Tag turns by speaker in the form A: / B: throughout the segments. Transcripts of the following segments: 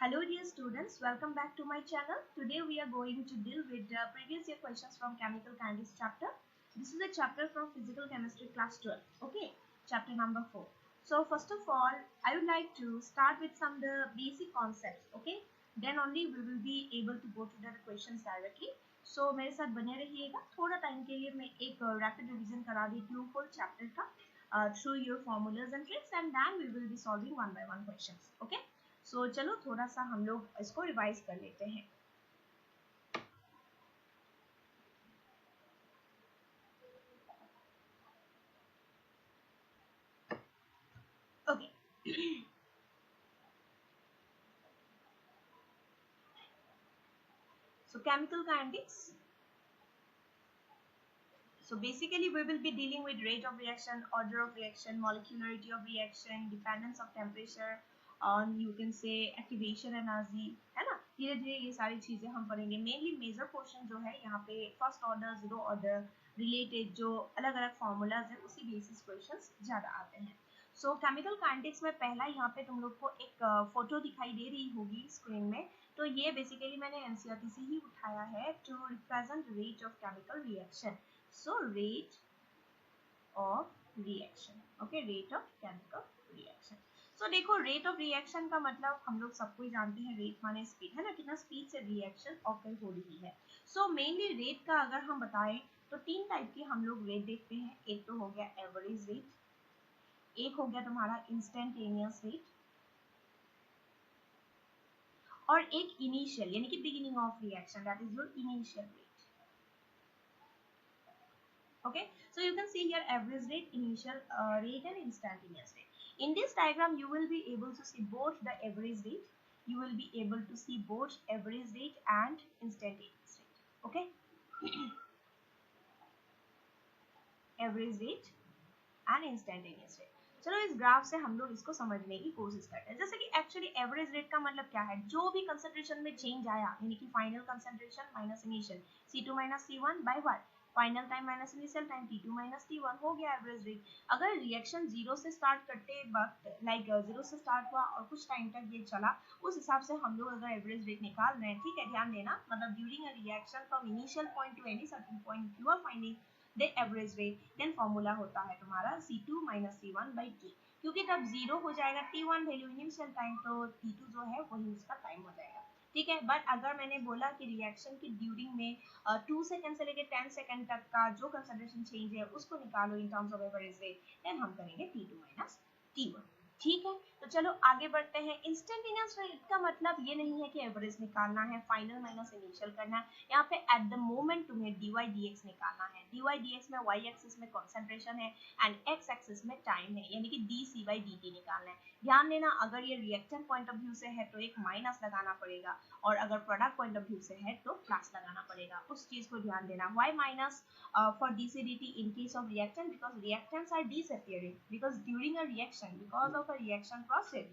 A: Hello dear students, welcome back to my channel. Today we are going to deal with the previous year questions from chemical kinetics chapter. This is a chapter from physical chemistry class 12. Okay, chapter number 4. So first of all, I would like to start with some the basic concepts. Okay, then only we will be able to go to the questions directly. So मेरे साथ बने रहिएगा. थोड़ा time के लिए मैं एक rapid revision करा देती हूँ full chapter का through your formulas and tricks, and then we will be solving one by one questions. Okay. सो चलो थोड़ा सा हम लोग इसको रिवाइज कर लेते हैं. Okay. So chemical kinetics. So basically we will be dealing with rate of reaction, order of reaction, molecularity of reaction, dependence of temperature on you can say activation energy, है ना. धीरे धीरे ये सारी चीजें हम पढ़ेंगे. मेनली मेजर पोर्शन जो है यहाँ पे first order, zero order related जो अलग अलग फॉर्मूलाज है उसी बेसिस क्वेश्चंस ज्यादा आते हैं. सो केमिकल काइनेटिक्स में पहला यहाँ पे तुम लोग को एक फोटो दिखाई दे रही होगी स्क्रीन में. तो ये बेसिकली मैंने एनसीईआरटी से ही उठाया है to represent rate of chemical reaction. So rate of reaction, okay, rate of chemical reaction. So देखो rate of reaction का मतलब हम लोग सबको ही जानते हैं, rate माने speed है ना, कितना speed से reaction occur हो रही है. So mainly rate का अगर हम बताएं तो तीन टाइप की हम लोग rate देखते हैं. एक तो हो गया average rate, एक हो गया तुम्हारा instantaneous rate, और एक initial यानी कि beginning of reaction, that is your initial rate. Okay, so you can see here average rate, initial rate and instantaneous rate. In this diagram you will be able to see both the average rate, you will be able to see both average rate and instantaneous rate. Okay. average rate and instantaneous rate. चलो इस graph से हम लोग इसको समझने की कोशिश करते हैं. जैसे कि एक्चुअली एवरेज रेट का मतलब क्या है, जो भी कंसंट्रेशन में चेंज आया यानी कि final concentration minus initial, C2 minus C1 by 1, final time minus initial time, T2 minus T1 हो गया एवरेज रेट. अगर रिएक्शन जीरो से स्टार्ट करते वक्त लाइक जीरो से स्टार्ट हुआ और कुछ टाइम तक ये चला, उस हिसाब से हम लोग अगर एवरेज रेट निकाल रहे हैं, ठीक है, ध्यान देना, मतलब during a reaction from initial point to any certain point you are finding the average rate, then formula होता है तुम्हारा C2 minus C1 by T, क्योंकि जब जीरो हो जाएगा T1 वैल्यू इनिशियल टाइम, तो T2 जो है वही उसका टाइम हो जाएगा. ठीक है. बट अगर मैंने बोला कि रिएक्शन की ड्यूरिंग में 2 सेकंड से लेकर 10 सेकंड तक का जो कंसंट्रेशन चेंज है उसको निकालो in terms of average rate, then हम करेंगे T2 minus T1. ठीक है. तो चलो आगे बढ़ते हैं. इंस्टेंटेनियस रेट का मतलब ये नहीं है कि एवरेज निकालना है, फाइनल माइनस इनिशियल करना है. यहाँ पे एट द मोमेंट तुम्हें dy dx निकालना है. dy dx में y एक्सिस में कंसंट्रेशन है एंड x एक्सिस में टाइम है, यानी कि dc by dt निकालना है. ध्यान देना, अगर ये रिएक्टेंट पॉइंट ऑफ व्यू से है तो एक माइनस लगाना पड़ेगा, और अगर प्रोडक्ट पॉइंट ऑफ व्यू से है तो प्लस लगाना पड़ेगा. उस चीज को ध्यान देना. why minus for dc dt in case of reactant? Because reactants are disappearing, because during a reaction, because of a reaction process,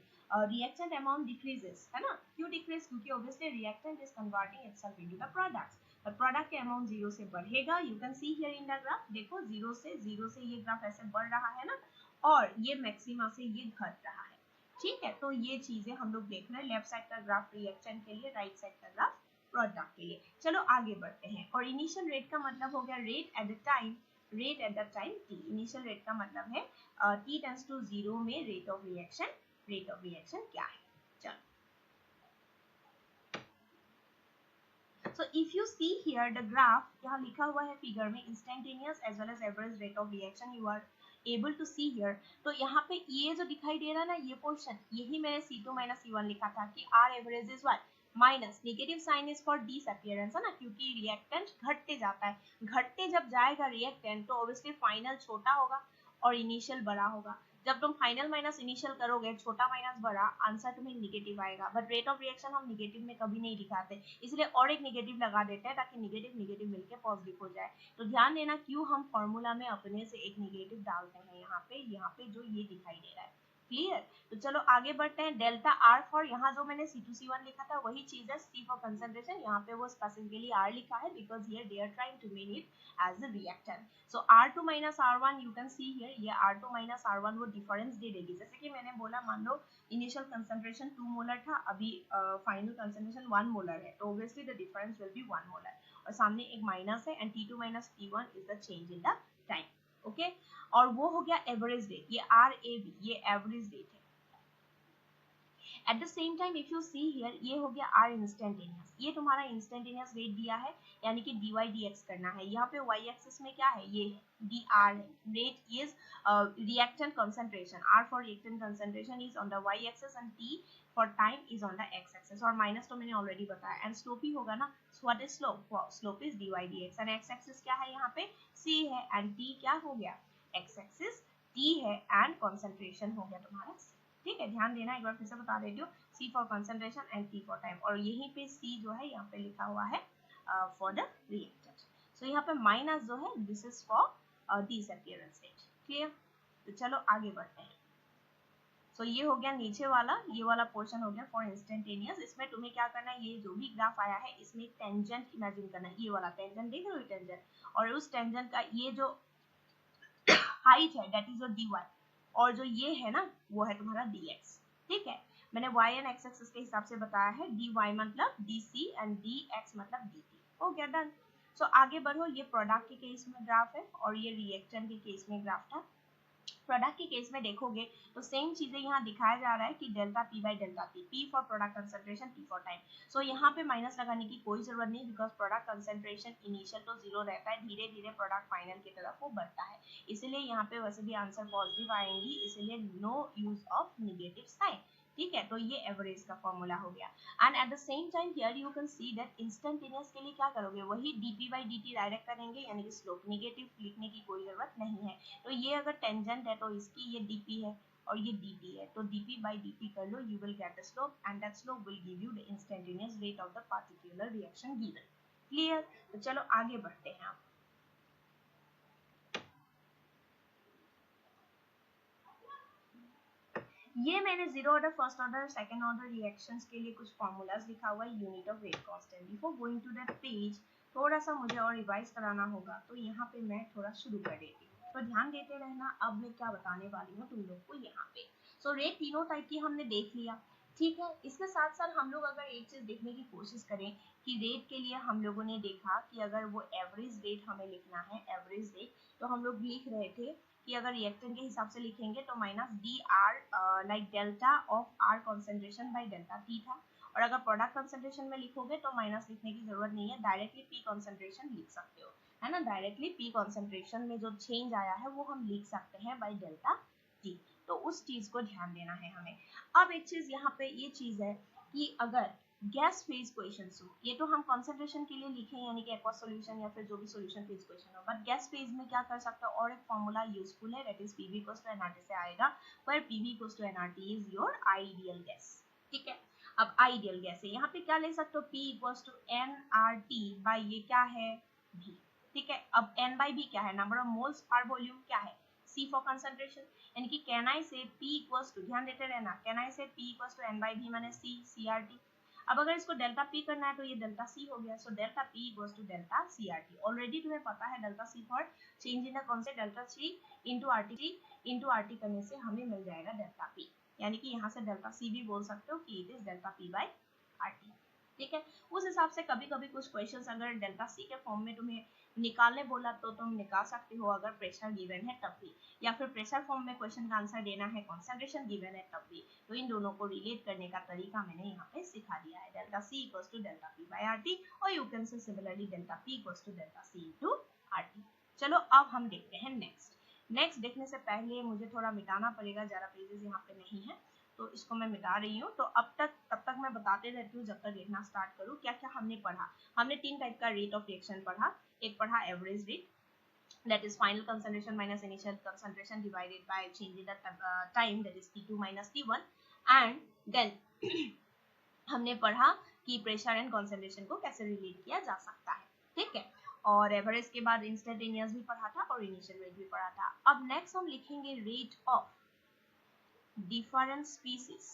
A: reactant amount decreases, है ना. क्यों decrease? क्योंकि obviously reactant is converting itself into the products. the product के amount zero से बढ़ेगा. you can see here in the graph, देखो zero से ये ग्राफ ऐसे बढ़ रहा है ना, और ये मैक्सिमा से ये घट रहा है. ठीक है. तो ये चीजें हम लोग देख रहे हैं. लेफ्ट साइड का ग्राफ रिएक्शन के लिए, राइट साइड का ग्राफ प्रोडक्ट के लिए. चलो आगे बढ़ते हैं. और इनिशियल रेट का मतलब हो गया rate at the time, rate at the time t. Initial rate का मतलब है t टेंड्स टू जीरो में rate of reaction. Rate of reaction क्या है? चलो. So if you see here the graph, यहाँ लिखा हुआ है फिगर में instantaneous as well as average rate of reaction you are able to see here. तो यहाँ पे ये जो दिखाई दे रहा है ना, ये पोर्शन, यही मैंने C2 minus C1 लिखा था कि R average is what? Minus, negative sign is for disappearance, है ना, क्योंकि रिएक्टेंट घटते जाता है. घटते जब जाएगा रिएक्टेंट तो ऑब्वियसली फाइनल छोटा होगा और इनिशियल बड़ा होगा. जब तुम फाइनल माइनस इनिशियल करोगे, छोटा माइनस बड़ा, आंसर तुम्हें नेगेटिव आएगा. बट रेट ऑफ रिएक्शन हम नेगेटिव में कभी नहीं दिखाते, इसलिए और एक नेगेटिव लगा देते हैं ताकि नेगेटिव नेगेटिव मिलके पॉजिटिव हो जाए. तो ध्यान देना क्यों हम फॉर्मूला में अपने से एक नेगेटिव डालते हैं यहाँ पे जो ये दिखाई दे रहा है. क्लियर। तो चलो आगे बढ़ते हैं। डेल्टा आर फॉर, यहाँ जो मैंने C2C1 लिखा था वही चीज है C फॉर कंसंट्रेशन, यहाँ पे वो स्पेसिफिकली R लिखा है because here they are trying to mean it as a reactant. So R2 minus R1 you can see here, ये R2 माइनस R1 वो डिफरेंस दे देगी। जैसे कि मैंने बोला, मान लो इनिशियल कंसंट्रेशन 2 मोलर था, अभी फाइनल कंसंट्रेशन 1 मोलर है, तो obviously the difference will be 1 molar, और सामने एक माइनस है, and T2 minus T1 is the change in the time. Okay, और वो हो गया एवरेज रेट, ये RAB ये एवरेज रेट है। Eight the same time if you see here, ये हो गया R इंस्टेंटेनियस, ये तुम्हारा इंस्टेंटेनियस रेट दिया है, यानी कि dy dx करना है। यहाँ पे y एक्सिस में क्या है, ये dr है, rate is reactant concentration, R for reactant concentration is on the y axis and T for time is on the x axis, और माइनस तो मैंने ऑलरेडी बताया, एंड स्लोप ही होगा ना, what is slope, slope is dy dx, and x axis क्या है, यहाँ पे c है, एंड t क्या हो गया, x एक्सिस t है, एंड कंसंट्रेशन हो गया तुम्हारा c। ठीक है, ध्यान देना, एक बार फिर से बता देती हूँ, C for concentration and T for time, और यहीं पे C जो है यहाँ पे लिखा हुआ है फॉर द रिएक्टेंट। सो यहाँ पे माइनस जो है this is for disappearance rate. Clear. तो चलो आगे बढ़ते हैं। सो ये हो गया नीचे वाला, ये वाला पोर्शन हो गया फॉर इंस्टेंटेनियस। इसमें तुम्हें क्या करना है, ये जो भी ग्राफ आया है इसमें एक टेंजेंट इमेजिन करना है, ये वाला टेंजेंट देख रहे हो, टेंजेंट, और उस टेंजेंट का ये जो हाइट है दैट इज योर dy, और जो ये है ना वो है तुम्हारा dx। ठीक है, मैंने y एंड x एक्सिस के हिसाब से बताया है, dy मतलब dc एंड dx मतलब dt। हो गया, डन। सो आगे बढ़ो, ये प्रोडक्ट के केस में ग्राफ है और ये रिएक्टेंट के केस में ग्राफ था। प्रोडक्ट के केस में देखोगे तो सेम चीजें यहाँ दिखाया जा रहा है कि delta P by delta P, P for product concentration, T for time. So यहाँ पे माइनस लगाने की कोई जरूरत नहीं, बिकॉज प्रोडक्ट कंसंट्रेशन इनिशियल तो जीरो रहता है, धीरे धीरे प्रोडक्ट फाइनल की तरफ वो बढ़ता है, इसीलिए यहाँ पे वैसे भी आंसर पॉजिटिव आएंगी, इसीलिए no use of negative sign. ठीक है, तो ये एवरेज का फॉर्मूला हो गया। And at the same time here you can see that instantaneous के लिए क्या करोगे, वही dp बाई dt डायरेक्ट करेंगे, यानी कि स्लोप नेगेटिव लिखने की कोई जरूरत नहीं है। तो ये अगर टेंजेंट है तो इसकी ये dp है और ये dt है, तो dp by dt कर लो, you will get the slope and that slope will give you the instantaneous rate of the particular reaction given। Clear. तो चलो आगे बढ़ते हैं आप। ये मैंने zero order, first order, second order reactions के लिए कुछ फॉर्मूलाज लिखा हुआ है, unit of rate constant. Before going to that page थोड़ा सा मुझे और रिवाइज कराना होगा, तो यहाँ पे मैं थोड़ा शुरू कर देती हूँ, तो ध्यान देते रहना। अब मैं क्या बताने वाली हूँ तुम लोग को यहाँ पे। सो रेट तीनों टाइप की हमने देख लिया, ठीक है। इसके साथ साथ हम लोग अगर एक चीज देखने की कोशिश करें कि रेट के लिए हम लोगों ने देखा कि अगर वो एवरेज रेट हमें लिखना है, एवरेज रेट, तो हम लोग लिख रहे थे कि अगर रिएक्टेंट के हिसाब से लिखेंगे तो minus D R like delta of R concentration by delta T था, और अगर प्रोडक्ट कंसंट्रेशन में लिखोगे तो माइनस लिखने की जरूरत नहीं है, डायरेक्टली पी कॉन्सेंट्रेशन लिख सकते हो, है ना। डायरेक्टली पी कॉन्सेंट्रेशन में जो चेंज आया है वो हम लिख सकते हैं बाई डेल्टा टी, तो उस चीज को ध्यान देना है हमें। अब एक चीज यहाँ पे ये चीज है कि अगर गैस फेज क्वेश्चंस हो, ये तो हम कंसंट्रेशन के लिए लिखे यानी कि एक्वा सॉल्यूशन या फिर जो भी सॉल्यूशन फेज क्वेश्चन हो, बट गैस फेज में क्या कर सकते हो, और एक फॉर्मूला यूजफुल है, that is PV equals to NRT से आएगा, पर PV equals to NRT is your ideal gas. ठीक है, अब आइडियल गैस है, यहाँ पे क्या ले सकते हो, P equals to NRT by ये क्या है V। ठीक है, अब N बाई B क्या है, number of moles per volume, क्या है C फॉर कंसंट्रेशन, यानी कि can I say P equals to, ध्यान देते रहना, can I say P equals to N by B माने C CRT। अब अगर इसको डेल्टा पी करना है तो ये डेल्टा सी हो गया, so delta P equals to delta C R T. Already तुम्हें पता है delta C for change in the concept, delta C into R T करने से हमें मिल जाएगा डेल्टा पी, यानी कि यहाँ से डेल्टा सी भी बोल सकते हो कि it is delta P by R T. ठीक है, उस हिसाब से कभी कभी कुछ क्वेश्चंस अगर डेल्टा सी के फॉर्म में तुम्हें निकालने बोला तो तुम निकाल सकते हो, अगर प्रेशर गिवन है तब भी, या फिर प्रेशर फॉर्म में क्वेश्चन का आंसर देना है, कंसंट्रेशन गिवन है तब भी। तो इन दोनों को रिलेट करने का तरीका मैंने यहाँ पे सिखा दिया है, delta C equals to delta P by R T, और you can say similarly delta P equals to delta C into R T. चलो अब हम देखते हैं नेक्स्ट देखने से पहले मुझे थोड़ा मिटाना पड़ेगा, ज्यादा पेजेस यहाँ पे नहीं है, तो इसको मैं मिटा रही हूँ। तो तब तक मैं बताते रहती हूँ जब तक लिखना स्टार्ट करूँ। क्या क्या हमने पढ़ा, हमने तीन टाइप का रेट ऑफ रिएक्शन पढ़ा। एक पढ़ा average rate, that is final concentration minus initial concentration divided by change in the time, that is T2 minus T1, and then हमने पढ़ा कि प्रेशर एंड कंसंट्रेशन को कैसे रिलेट किया जा सकता है। ठीक है, और एवरेज के बाद इंस्टेंटेनियस भी पढ़ा था और इनिशियल रेट भी पढ़ा था। अब नेक्स्ट हम लिखेंगे rate of different species,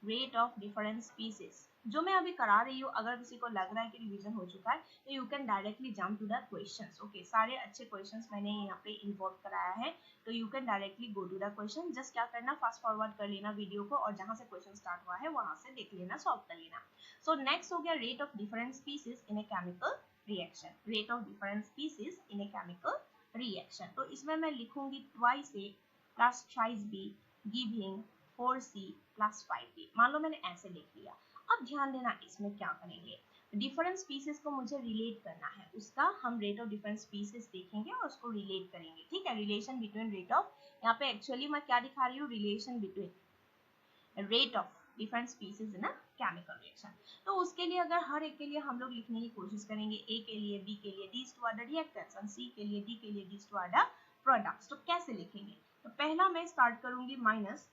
A: rate of different species जो मैं अभी करा रही हूँ, अगर किसी को लग रहा है कि रिवीजन हो चुका है तो you can directly jump to the questions. Okay, सारे अच्छे क्वेश्चंस मैंने यहाँ पे इन्वॉल्व कराया है, तो you can directly go to the question. Just क्या करना, फास्ट फॉरवर्ड कर लेना वीडियो को और जहाँ से क्वेश्चन स्टार्ट हुआ है वहां से देख लेना, सॉल्व कर लेना। सो नेक्स्ट हो गया rate of different species in a chemical reaction. Rate of different species in a chemical reaction, तो इसमें मैं लिखूंगी twice A plus thrice be giving 4C plus 5B। मान लो मैंने ऐसे लिख लिया। अब ध्यान देना इसमें क्या करेंगे, डिफरेंट स्पीसीज को मुझे रिलेट करना है, उसका हम रेट ऑफ डिफरेंट स्पीसीज देखेंगे और उसको रिलेट करेंगे। ठीक है, रिलेशन बिटवीन रेट ऑफ, यहाँ पे एक्चुअली मैं क्या दिखा रही हूँ, relation between rate of different species in a chemical reaction. तो उसके लिए अगर हर एक के लिए हम लोग लिखने की कोशिश करेंगे, ए के लिए, बी के लिए these two are the reactants, और सी के लिए, डी के लिए these two are the products. तो कैसे लिखेंगे, तो पहला मैं स्टार्ट करूंगी माइनस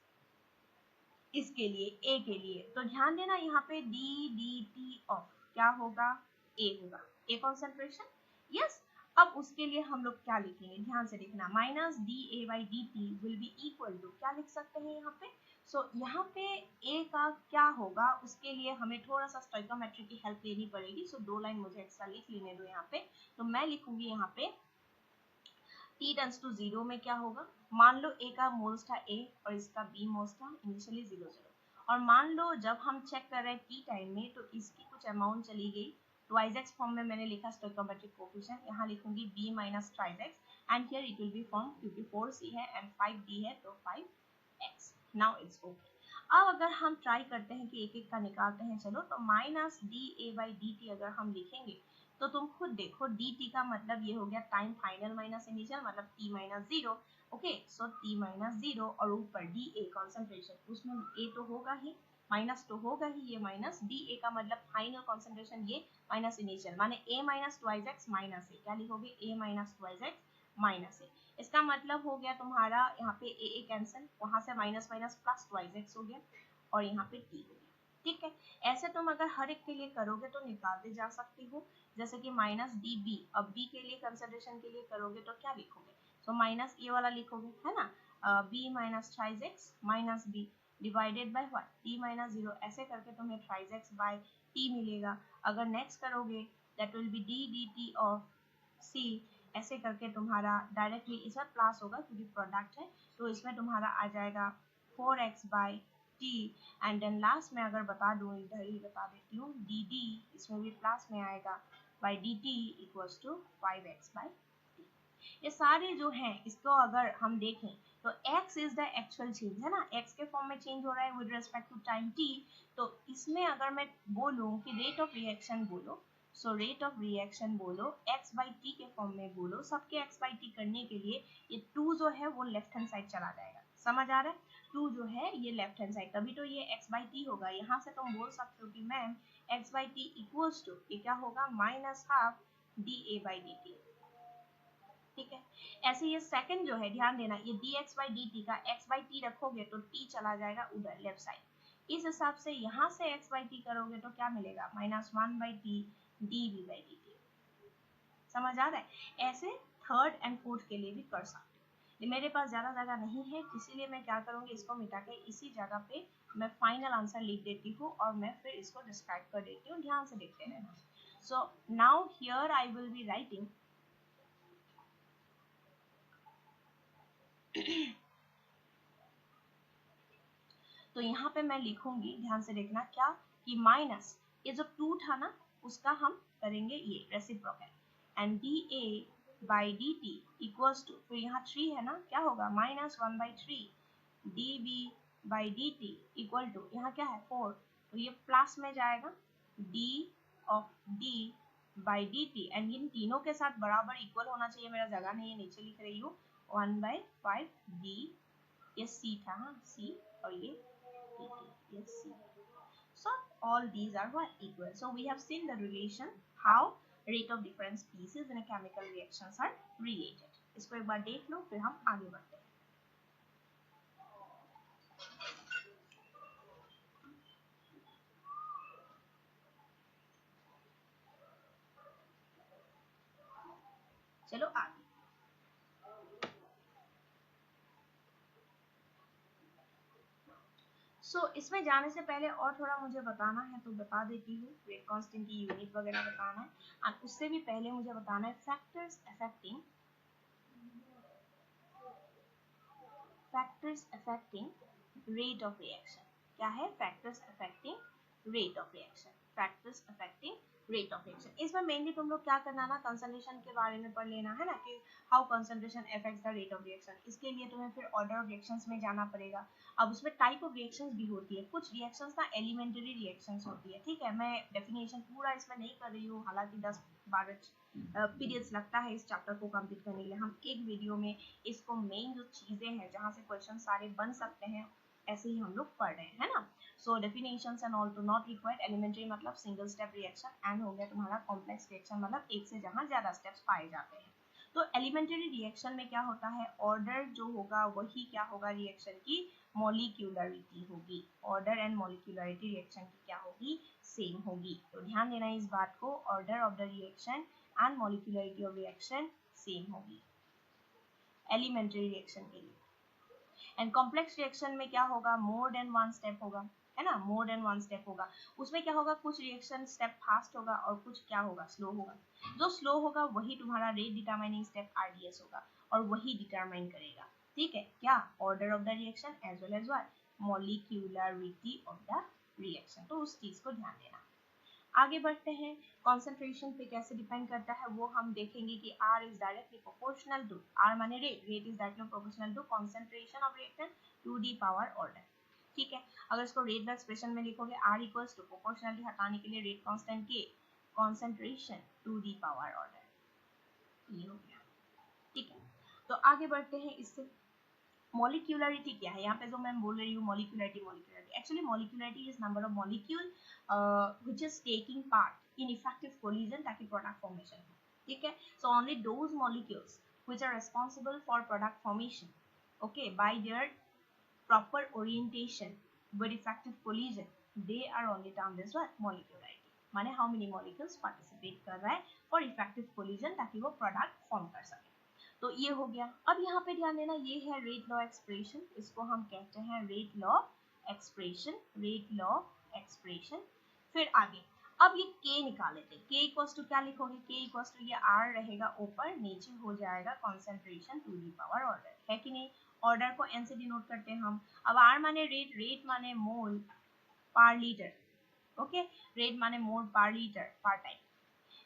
A: इसके लिए, ए के लिए, तो ध्यान देना यहाँ पे डी डी टी ऑफ क्या होगा, ए होगा, ए कॉन्सेंट्रेशन। यस, अब उसके लिए हम लोग क्या लिखेंगे, ध्यान से देखना, minus D A by D T will be equal to, क्या लिख सकते हैं यहाँ पे, सो यहाँ पे ए का क्या होगा, उसके लिए हमें थोड़ा सा स्टोइकोमेट्री की हेल्प लेनी पड़ेगी। सो दो लाइन मुझे एक्स्ट्रा लिख लेने दो यहाँ पे, तो मैं लिखूंगी यहाँ पे t टेंड्स टू 0 में क्या होगा, मान लो a का मोल्स था a और इसका b मोल्स था इनिशियली 0 0, और मान लो जब हम चेक कर रहे हैं t टाइम में तो इसकी कुछ अमाउंट चली गई, ट्वाइस एक्स फॉर्म में मैंने लिखा स्टोइकोमेट्रिक कोफिशिएंट, यहाँ लिखूंगी b minus twice x and here it will be form, क्योंकि 4c है एंड 5d है तो 5x। Now it's okay. अब अगर हम ट्राई करते हैं कि एक एक का निकालते हैं, चलो, तो minus D A by D T अगर हम लिखेंगे तो तुम खुद देखो, डी टी का मतलब ये हो गया टाइम फाइनल माइनस इनिशियल, मतलब T minus 0। Okay, so T minus 0 और ऊपर डी ए कॉन्सेंट्रेशन, उसमें ए तो होगा ही, माइनस तो होगा ही, ये माइनस डी ए का मतलब फाइनल कॉन्सेंट्रेशन, ये माइनस इनिशियल, माने ए माइनस ट्वाइस एक्स माइनस ए, क्या लिखोगे, ए माइनस ट्वाइस एक्स माइनस ए। इसका मतलब हो गया तुम्हारा यहाँ पे ए कैंसिल, वहां से minus minus plus twice x हो गया और यहाँ पे टी हो गया। ठीक है, ऐसे तुम अगर हर एक के लिए करोगे तो निकालते जा सकती हो, जैसे कि माइनस डी बी, अब बी के लिए कंसिडरेशन के लिए करोगे तो क्या लिखोगे, तो माइनस ए वाला लिखोगे, है ना, B minus thrice X minus B divided by what, T minus 0, ऐसे करके तुम्हें ट्राइस एक्स बाय टी मिलेगा। अगर नेक्स्ट करोगे that will be D D T of C, ऐसे करके तुम्हारा डायरेक्टली इसमें प्लस होगा क्योंकि प्रोडक्ट है, तो इसमें तुम्हारा आ जाएगा 4x by T, and then last में अगर बता दूं, इधर ही बता देती हूँ, डी डी इसमें भी प्लस में आएगा by D T equals to 5x by T. ये सारे जो हैं इसको अगर हम देखें तो x is the actual change, है ना, x के फॉर्म में चेंज हो रहा है with respect to time t, तो इसमें अगर मैं बोलूं कि रेट ऑफ रिएक्शन बोलो, सो रेट ऑफ रिएक्शन बोलो x बाई टी के फॉर्म में बोलो, सबके x बाई टी करने के लिए ये 2 जो है वो लेफ्ट हैंड साइड चला जाएगा, समझ आ रहा है, 2 जो है ये लेफ्ट हैंड साइड, तभी तो ये x बाई टी होगा। यहाँ से तुम बोल सकते हो कि ma'am x by T equals to, ये क्या होगा, minus half D A by D T. ठीक है, ऐसे ये सेकंड जो है, ध्यान देना, ये dx बाई डी टी का x बाई टी रखोगे तो t चला जाएगा उधर लेफ्ट साइड, इस हिसाब से यहाँ से x बाई टी करोगे तो क्या मिलेगा, minus 1 by T D V by D T. समझ आ रहा है, ऐसे थर्ड एंड फोर्थ के लिए भी कर सकते हो। मेरे पास ज़्यादा जगह नहीं है, इसीलिए मैं क्या करूँगी, इसको मिटा के इसी जगह पे मैं फाइनल आंसर लिख देती हूँ और मैं फिर इसको डिस्क्राइब कर देती हूँ, ध्यान से देखते रहना। So now here I will be writing तो यहाँ पे मैं लिखूंगी, ध्यान से देखना क्या, कि माइनस ये जो 2 था ना उसका हम करेंगे ये reciprocal, and D A by D T equals to, फिर यहाँ 3 है ना, क्या होगा, minus 1 by 3 D B by D T equal to, यहाँ क्या है 4, तो ये प्लस में जाएगा D of D by D T, and इन तीनों के साथ बराबर इक्वल होना चाहिए, मेरा जगह नहीं है नीचे लिख रही हूँ, 1 बाई 5 डी, ये सी था, हाँ सी, और ये yes, C. So all these are what equal. So we have seen the relation how rate of different species in a chemical reactions are related. इसको एक बार देख लो फिर हम आगे बढ़ते हैं। चलो आगे। इसमें जाने से पहले और थोड़ा मुझे बताना है तो बता देती हूँ, रेट कांस्टेंट की यूनिट वगैरह बताना है, और उससे भी पहले मुझे बताना है factors affecting rate of reaction. क्या है? Factors affecting rate of reaction, factors affecting rate of reaction. इसमें मेनली तुम लोग क्या करना ना, कंसंट्रेशन के बारे में पढ़ लेना है ना, कि how concentration affects the rate of reaction. इसके लिए तुम्हें फिर ऑर्डर ऑफ रिएक्शंस में जाना पड़ेगा। अब उसमें टाइप ऑफ रिएक्शंस भी होती है, कुछ रिएक्शंस ना एलिमेंटरी रिएक्शंस होती है, ठीक है। मैं डेफिनेशन पूरा इसमें नहीं कर रही हूँ, हालांकि 10-12 पीरियड्स लगता है इस चैप्टर को कंप्लीट करने के लिए। हम एक वीडियो में इसको मेन जो चीजें हैं जहाँ से क्वेश्चन सारे बन सकते हैं ऐसे ही हम लोग पढ़ रहे हैं ना। So definitions and all to not required. Elementary मतलब सिंगल स्टेप रिएक्शन, एंड हो गया तुम्हारा कॉम्प्लेक्स रिएक्शन मतलब एक से जहाँ ज्यादा स्टेप्स पाए जाते हैं। तो एलिमेंट्री रिएक्शन में क्या होता है, ऑर्डर जो होगा वही क्या होगा, रिएक्शन की मॉलिक्यूलरिटी होगी। ऑर्डर एंड मॉलिक्यूलरिटी रिएक्शन की क्या होगी, सेम होगी। तो ध्यान देना इस बात को, order of the reaction and molecularity of reaction same होगी एलिमेंट्री रिएक्शन के लिए। एंड कॉम्प्लेक्स रिएक्शन में क्या होगा, मोर देन वन स्टेप होगा, है ना, मोर देन वन स्टेप होगा। उसमें क्या होगा, कुछ रिएक्शन स्टेप फास्ट होगा और कुछ क्या होगा, स्लो होगा। जो स्लो होगा वही तुम्हारा रेट डिटरमाइनिंग स्टेप आरडीएस होगा, और वही डिटरमाइन करेगा, ठीक है, क्या, order of the reaction as well as what, molecularity of the reaction. तो उस चीज को ध्यान देना। आगे बढ़ते हैं, कॉन्सेंट्रेशन पे कैसे डिपेंड करता है वो हम देखेंगे कि R is directly proportional to, R माने rate, rate is directly proportional to concentration of reactant to the power order, ठीक है। अगर इसको रेट एक्सप्रेशन में लिखोगे, R इक्वल्स टू प्रोपोर्शनलिटी हटाने के लिए रेट कांस्टेंट के concentration to the power order, ये हो गया, ठीक है। तो आगे बढ़ते हैं, इससे मॉलिक्यूलरिटी क्या है, यहाँ पे जो मैं बोल रही हूँ molecularity, actually molecularity is number of molecule which is taking part in effective collision ताकि प्रोडक्ट फॉर्मेशन हो, ठीक है। So only those molecules which are responsible for product formation, okay, by their proper orientation with effective collision, they are only termed as what, molecularity. माने how many molecules participate कर रहा है for effective collision ताकि वो product form कर सके। तो ये हो गया। अब यहाँ पे ध्यान देना, ये है रेट लॉ एक्सप्रेशन, इसको हम कहते हैं rate law expression, rate law expression. फिर आगे, अब ये k निकाले थे, k इक्वल्स टू क्या लिखोगे, k इक्वल्स टू ये r रहेगा ऊपर, नीचे हो जाएगा concentration to the power order, है कि नहीं। ऑर्डर को n से डिनोट करते हैं हम। अब r माने रेट, रेट माने मोल पर लीटर, ओके, रेट माने मोल पर लीटर पर टाइम,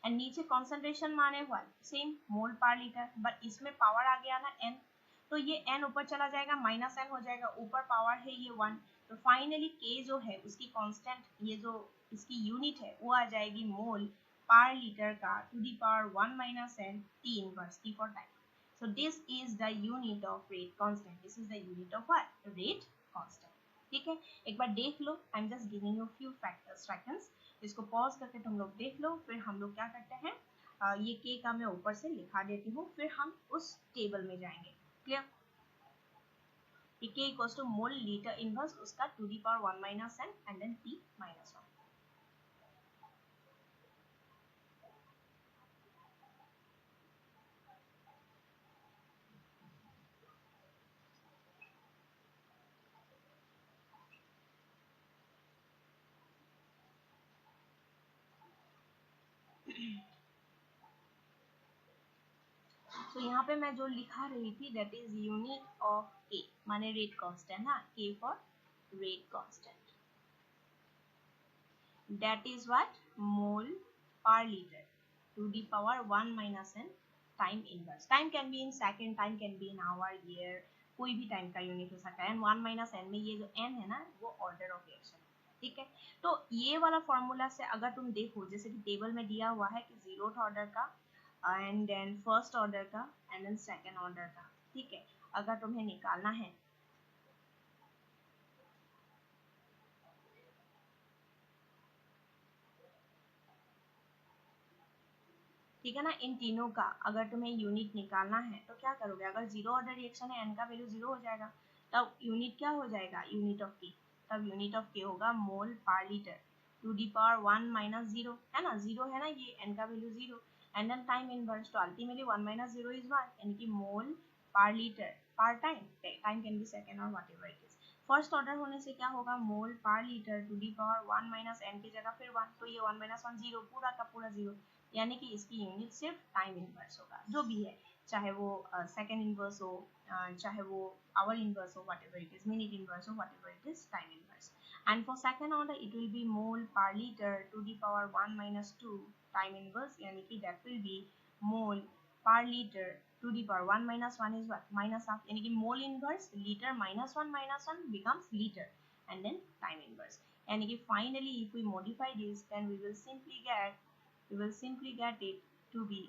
A: एंड नीचे कॉन्सेंट्रेशन माने 1, सेम मोल पर लीटर, बट इसमें पावर आ गया ना n, तो ये n ऊपर चला जाएगा, माइनस n हो जाएगा, ऊपर पावर है ये 1, तो फाइनली k जो है उसकी कांस्टेंट, ये जो इसकी यूनिट है वो आ जाएगी मोल पर लीटर का to the power 1 minus n, t inverse, t for time. So this is the unit of rate constant. This is the unit of what? Rate constant. ठीक है, एक बार देख लो, I am just giving you few factors seconds, इसको pause करके तुम लोग देख लो, फिर हम लोग क्या करते हैं, ये के का मैं ऊपर से लिखा देती हूँ, फिर हम उस टेबल में जाएंगे, clear. K equals to mole litre inverse उसका to the power 1 minus n and then t minus 1। तो यहाँ पे मैं जो लिखा रही थी, दैट इज यूनिट ऑफ के, माने रेट कांस्टेंट ना, के for rate constant, that is what, mole per liter to the power 1 minus n time inverse. Time can be in second, time can be in hour, year, कोई भी time का unit हो सकता है। And 1 minus N में ये जो n है ना वो ऑर्डर ऑफ रिएक्शन, ठीक है। तो ये वाला फॉर्मूला से अगर तुम देखो, जैसे कि टेबल में दिया हुआ है कि जीरोथ ऑर्डर का एंड देन फर्स्ट ऑर्डर का एंड देन सेकेंड ऑर्डर का, ठीक है, अगर तुम्हें निकालना है, ठीक है ना, इन तीनों का अगर तुम्हें यूनिट निकालना है तो क्या करोगे, अगर जीरो ऑर्डर रिएक्शन है, n का वैल्यू जीरो हो जाएगा, तब यूनिट क्या हो जाएगा, यूनिट ऑफ के, तब यूनिट ऑफ के होगा मोल पर litre to the power 1 minus zero, है ना, जीरो है ना, ये n का value zero, and then time inverse, तो अल्टीमेटली 1 माइनस जीरो इज 1, यानी कि मोल पर litre per time, time can be second और whatever it is. First order होने से क्या होगा, मोल पर litre to the power 1 minus n की जगह फिर 1, तो ये 1 माइनस 1 जीरो, पूरा का पूरा जीरो, यानी कि इसकी यूनिट सिर्फ टाइम इनवर्स होगा, जो भी है, चाहे वो सेकेंड इनवर्स हो, चाहे वो आवर इनवर्स हो, whatever it is, minute inverse हो, whatever it is, time inverse. And for second order, it will be mole per liter to the power 1 minus 2 time inverse, yani ki that will be mole per liter to the power 1 minus 1 is what? Minus half, yani ki mole inverse, liter minus 1 becomes liter, and then time inverse. Yani ki finally, if we modify this, then we will simply get it to be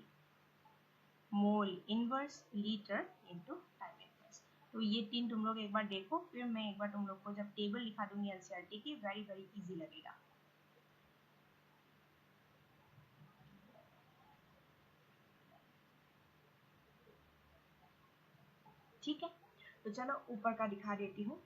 A: mole inverse liter into time inverse. तो ये तीन तुम लोग एक बार देखो, फिर मैं एक बार तुम लोग को जब टेबल लिखा दूंगी एनसीईआरटी की, वेरी वेरी इजी लगेगा. ठीक है, तो चलो ऊपर का दिखा देती हूँ.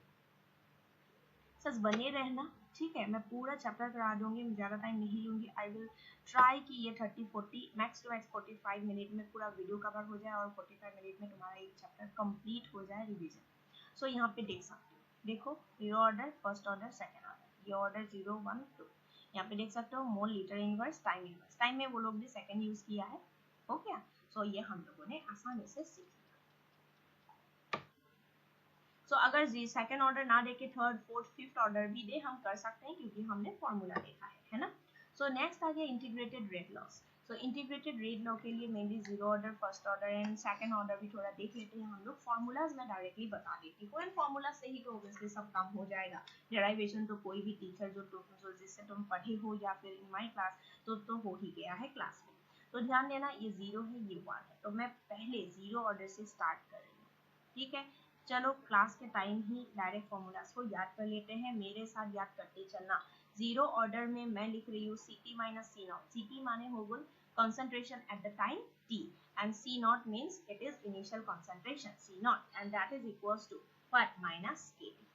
A: सच बने रहना, ठीक है, मैं पूरा चैप्टर करा दूंगी, ज़्यादा टाइम नहीं लूंगी. आई विल ट्राई कि ये 30-40 मैक्स टू मैक्स 45 मिनट में पूरा वीडियो कवर हो जाए और 45 मिनट में तुम्हारा एक चैप्टर कंप्लीट हो जाए रिवीजन. सो यहाँ पे देख सकते हो, देखो zero order, first order, second order, ये ऑर्डर 0 1 2. यहाँ पे देख सकते हो mole, litre inverse, time inverse. Time में वो लोग भी सेकेंड यूज किया है. हो गया. सो ये हम लोगों ने आसानी से सीख. सो अगर सेकंड ऑर्डर ना देके थर्ड फोर्थ फिफ्थ ऑर्डर भी दे, हम कर सकते हैं क्योंकि हमने फॉर्मूला देखा है ना. सो नेक्स्ट आ गया इंटीग्रेटेड रेट लॉस. सो इंटीग्रेटेड रेट लॉ के लिए mainly zero order, first order and second order भी थोड़ा देख लेते हैं हम लोग. फॉर्मूलाज मैं डायरेक्टली बता देती हूँ, एंड फॉर्मूला से ही तो ऑब्वियसली सब काम हो जाएगा. डेरिवेशन तो कोई भी टीचर जो जिससे तुम पढ़े हो या फिर इन माई क्लास तो हो ही गया है क्लास में. तो ध्यान देना, ये जीरो है, ये 1 है, तो मैं पहले जीरो ऑर्डर से स्टार्ट कर रही हूँ. ठीक है, चलो क्लास के टाइम ही डायरेक्ट फॉर्मूलाज को याद कर लेते हैं, मेरे साथ याद करते चलना. जीरो ऑर्डर में मैं लिख रही हूँ Ct minus C naught. Ct माने हो गई concentration at the time t, and C naught means it is initial concentration C naught, and that is equals to what? Minus Kt.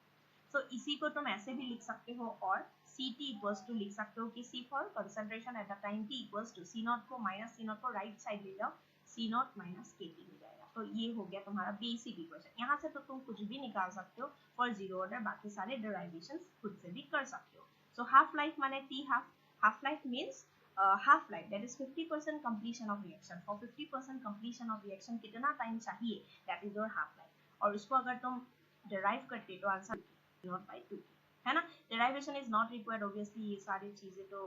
A: So इसी को तुम ऐसे भी लिख सकते हो, और Ct equals to लिख सकते हो कि C for concentration at the time t equals to C naught को माइनस C naught को राइट साइड ले जाओ, C naught माइनस Kt हो जाएगा. तो ये हो गया तुम्हारा बेसिक इक्वेशन. यहाँ से तो तुम कुछ भी निकाल सकते हो फॉर जीरो ऑर्डर, बाकी सारे डेरिवेशंस खुद से भी कर सकते हो. सो हाफ लाइफ माने T half. Half life means half life, that is 50% completion of reaction. For 50% completion of reaction कितना टाइम चाहिए, that is your half life. और इसको अगर तुम derive करते तो आंसर not by 2 है ना. Derivation is not required, obviously ये सारी चीजें तो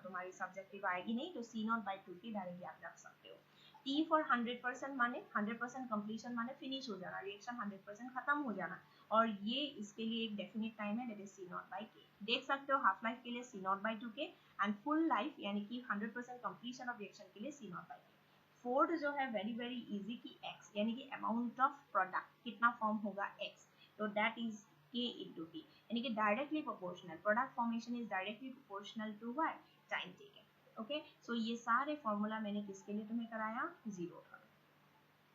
A: तुम्हारी सब्जेक्टिव आएगी नहीं, तो C नॉट बाई 2 की डायरेक्ट याद रख सकते हो. T फॉर 100% माने 100% कंप्लीशन माने फिनिश हो जाना, रिएक्शन 100% खत्म हो जाना, और ये इसके लिए एक डेफिनेट टाइम है, that is C naught by के. देख सकते हो हाफ लाइफ के लिए C नॉट बाई 2 के, एंड फुल लाइफ यानी कि 100% कंप्लीशन ऑफ रिएक्शन के लिए C naught by K. Fourth जो है वेरी वेरी इजी की x, यानी कि अमाउंट ऑफ प्रोडक्ट कितना फॉर्म होगा x, तो that is k into t, यानी कि directly proportional. Product formation is directly proportional to what? Time taken. Okay, so ये सारे फॉर्मूला मैंने किसके लिए तुम्हें कराया? जीरो था.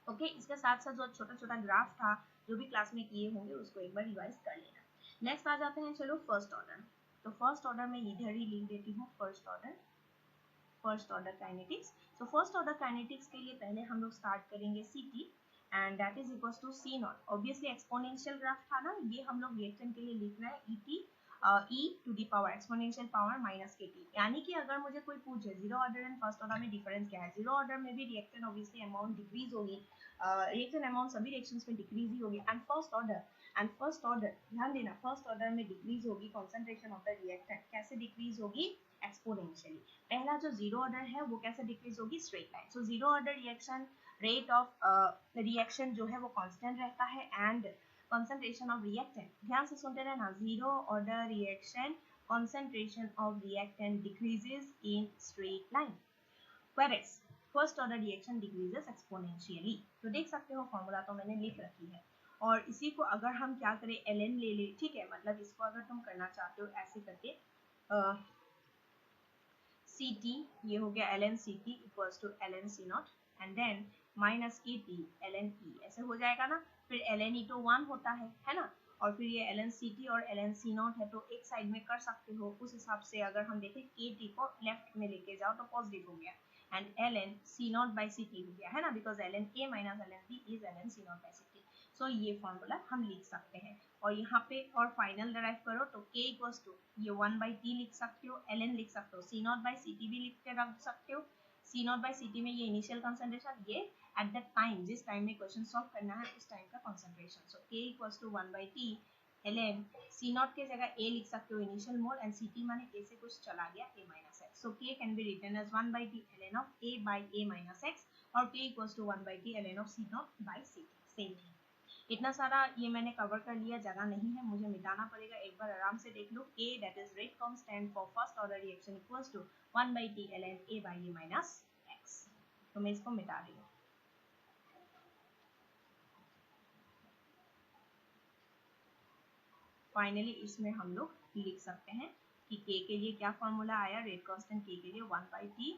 A: ओके, इसके साथ साथ जो छोटा छोटा ग्राफ था जो भी क्लास में किए होंगे उसको एक बार रिवाइज कर लेना. नेक्स्ट आ जाते हैं चलो फर्स्ट ऑर्डर. तो फर्स्ट ऑर्डर में इधर ही लिख देती हूँ first order kinetics. So first order kinetics के लिए पहले हम लोग स्टार्ट करेंगे Ct, and that is equals to C naught. Obviously exponential graph था ना, ये हम लोग रिएक्शन के लिए लिख रहे हैं Et e to the power exponential power minus Kt. यानी कि अगर मुझे कोई पूछे zero order and first order में डिफरेंस क्या है, जीरो ऑर्डर में भी रिएक्शन ऑब्वियसली अमाउंट डिक्रीज होगी, रिएक्शन अमाउंट सभी रिएक्शंस में डिक्रीज ही होगी, एंड फर्स्ट ऑर्डर ध्यान देना, फर्स्ट ऑर्डर में डिक्रीज होगी कॉन्सेंट्रेशन ऑफ द रिएक्टेंट. कैसे डिक्रीज होगी? एक्सपोनेंशियली. पहला जो जीरो ऑर्डर है वो कैसे डिक्रीज होगी? Straight line. So zero order reaction rate of reaction जो है वो कांस्टेंट रहता है, एंड concentration of reactant, ध्यान से सुनते रहना, zero order reaction concentration of reactant decreases in straight line, whereas first order reaction decreases exponentially. तो देख सकते हो फॉर्मूला तो मैंने लिख रखी है, और इसी को अगर हम क्या करें ln ले ले, ठीक है, मतलब इसको अगर तुम करना चाहते हो ऐसे करके Ct, ये हो गया ln Ct equals to ln C naught, and then minus Kt ln E, ऐसे हो जाएगा ना. फिर ln E तो 1 होता है ना, और फिर ये ln Ct और ln C नॉट है, तो एक साइड में कर सकते हो. उस हिसाब से अगर हम देखें Kt को लेफ्ट में लेके जाओ तो पॉजिटिव हो गया, and ln C naught by Ct हो गया है ना, because ln A minus ln B is ln C naught by Ct. सो ये फॉर्मूला हम लिख सकते हैं। और यहाँ पे और फाइनल डराइव करो तो k इक्वल्स टू ये 1/t लिख सकते हो, ln लिख सकते हो, C0/Ct भी लिख के रख सकते हो। C0/Ct में ये इनिशियल कंसंट्रेशन, ये एट दैट टाइम जिस टाइम में क्वेश्चन सॉल्व करना है उस टाइम का concentration. So k equals to 1/t ln C0 के जगह a लिख सकते हो इनिशियल मोल, एंड Ct माने a से कुछ चला गया a minus x. So k can be written as 1/t ln of a by a minus x और k equals to 1/t ln of C0 by Ct. Same thing. इतना सारा ये मैंने कवर कर लिया, जगह नहीं है, मुझे मिटाना पड़ेगा। एक बार आराम से देख लो। k that is rate constant for first order reaction equals to 1/t ln a by a minus x. तो मैं इसको मिटा रही हूँ। फाइनली इसमें हम लोग लिख सकते हैं कि k के लिए क्या फॉर्मूला आया, रेट कांस्टेंट k के लिए 1/t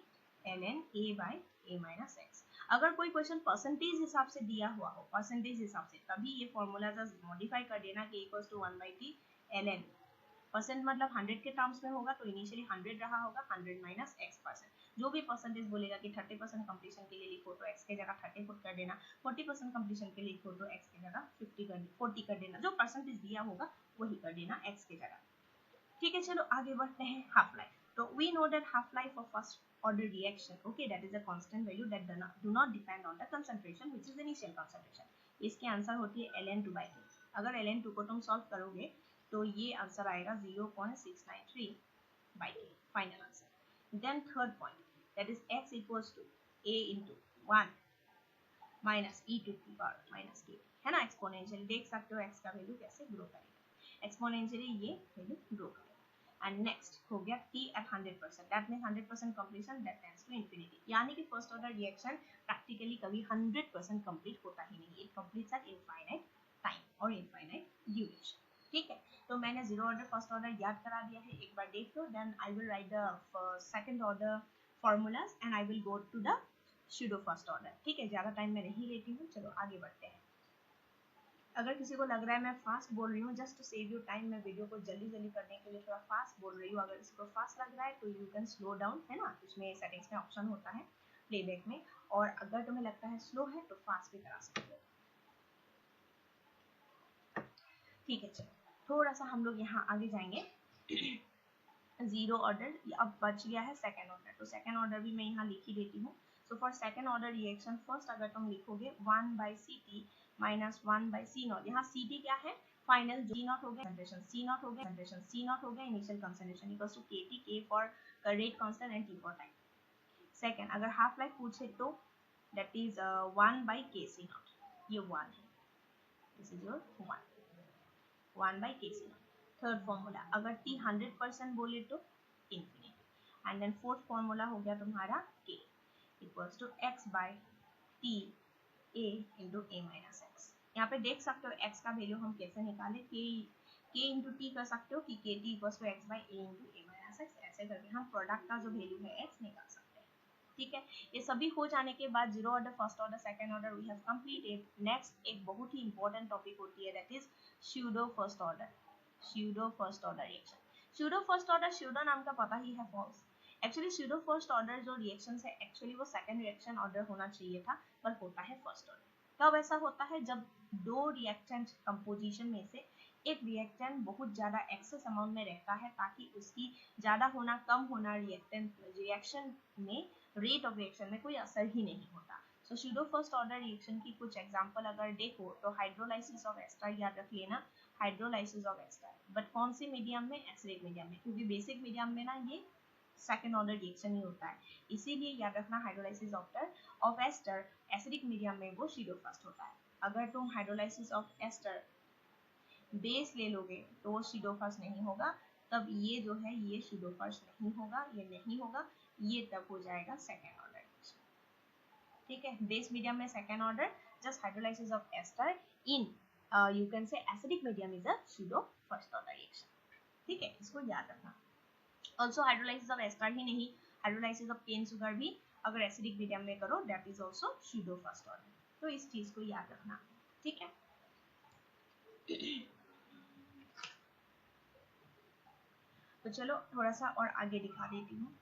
A: ln a by a minus x। अगर कोई क्वेश्चन परसेंटेज हिसाब से दिया हुआ हो, परसेंटेज हिसाब से, तभी ये फॉर्मूला जस्ट मॉडिफाई कर देना k equals to 1/t ln percent मतलब 100 के टर्म्स में होगा तो इनिशियली 100 रहा होगा, 100 माइनस x%। जो भी परसेंटेज बोलेगा कि 30% कंप्लीशन के लिए लिखो तो x के जगह 30 पुट कर देना, 40% कंप्लीशन के लिए लिखो तो x के जगह 40 कर देना, जो परसेंटेज दिया होगा वही कर देना x के जगह। ठीक है, चलो आगे बढ़ते हैं। हाफ लाइफ, तो we know that half life of first order reaction, okay, that is a constant value that do not depend on the concentration which is initial concentration। इसकी आंसर होती है ln2/k। अगर ln2 को तुम solve करोगे तो ये आंसर आएगा 0.693 by k, final answer. Then third point, that is x equals to a into 1 minus e to the power minus k, है ना। एक्सपोनेंशियली देख सकते हो x का वैल्यू कैसे ग्रो करेगा, एक्सपोनेंशियली ये वैल्यू ग्रो करेगा। एंड नेक्स्ट हो गया t at 100%, that means 100% completion that tends to infinity, यानी कि फर्स्ट ऑर्डर रिएक्शन प्रैक्टिकली कभी 100% कंप्लीट होता ही नहीं, it completes eight infinite time और इनफाइनाइट ड्यूरेशन। ठीक है, तो मैंने जीरो ऑर्डर फर्स्ट ऑर्डर याद करा दिया है, एक बार देख लो। Then I will write the second order formulas and I will go to the pseudo first order. ठीक है, ज्यादा टाइम मैं नहीं लेती हूँ, चलो आगे बढ़ते हैं। अगर किसी को लग रहा है मैं फास्ट बोल रही हूँ, just to save you time, मैं वीडियो को जल्दी जल्दी करने के लिए थोड़ा फास्ट बोल रही हूँ। अगर किसी को फास्ट लग रहा है तो यू कैन स्लो डाउन, है ना, उसमें सेटिंग्स में ऑप्शन होता है प्लेबैक में, और अगर तुम्हें लगता है स्लो है तो फास्ट भी करा सकते हो। ठीक है, चलो थोड़ा सा हम लोग यहाँ आगे जाएंगे। जीरो ऑर्डर अब बच गया है सेकेंड ऑर्डर, तो सेकेंड ऑर्डर भी मैं यहाँ लिख ही देती हूँ। So for second order reaction first अगर तुम लिखोगे 1/Ct माइनस 1/C0, यहाँ Ct क्या है, फाइनल C0 हो गया कंसंट्रेशन, C0 हो गया कंसंट्रेशन, C0 हो गया initial concentration equals to Kt, K for rate constant and T for time. Second अगर हाफ लाइफ पूछे तो दैट इज 1/Kc0, ये 1 है, this is your 1/Kc0। Third formula अगर t 100% बोले तो infinity, and then fourth formula हो गया तुम्हारा k equals to x/t a into a minus x। यहाँ पे देख सकते हो x का वैल्यू हम कैसे निकाले, k into t कर सकते हो कि kt equals to x/a into a minus x, ऐसे करके हम प्रोडक्ट का जो वैल्यू है x निकाल सकते हैं। ठीक है, ये सभी हो जाने के बाद zero order first order second order we have completed. Next एक बहुत ही इंपॉर्टेंट टॉपिक होती है, that is pseudo first order. Pseudo first order reaction, pseudo first order, pseudo नाम का पता ही है false. Actually pseudo first order जो रिएक्शन है एक्चुअली वो सेकंड रिएक्शन ऑर्डर होना चाहिए था, पर होता है फर्स्ट ऑर्डर। कब ऐसा होता है, जब दो रिएक्टेंट कंपोजिशन में से एक रिएक्टेंट बहुत ज्यादा एक्सेस अमाउंट में रहता है, ताकि उसकी ज्यादा होना कम होना रिएक्टेंट रिएक्शन में रेट ऑफ रिएक्शन में कोई असर ही नहीं होता। सो सूडो फर्स्ट ऑर्डर रिएक्शन की कुछ एग्जांपल अगर देखो तो हाइड्रोलाइसिस ऑफ एस्टर याद रख लेना, हाइड्रोलाइसिस ऑफ एस्टर, बट कौन से मीडियम में, एसिडिक मीडियम में, क्योंकि बेसिक मीडियम में ना ये सेकंड ऑर्डर रिएक्शन ही होता है, इसीलिए याद रखना hydrolysis of ester acidic medium में वो सूडो फर्स्ट होता है। अगर तुम हाइड्रोलाइसिस ऑफ एस्टर बेस ले लोगे तो वो सूडो फर्स्ट नहीं होगा, तब ये जो है ये सूडो फर्स्ट नहीं होगा, ये नहीं होगा, ये तब हो जाएगा सेकंड ऑर्डर रिएक्शन। ठीक है, बेस मीडियम में second order, just hydrolysis of ester in you can say acidic medium is a pseudo first order reaction। ठीक है, इसको याद रखना। also hydrolysis of ester ही नहीं, hydrolysis of cane sugar भी अगर acidic medium में करो that is also pseudo first order, तो इस चीज को याद रखना। ठीक है, तो चलो थोड़ा सा और आगे दिखा देती हूँ।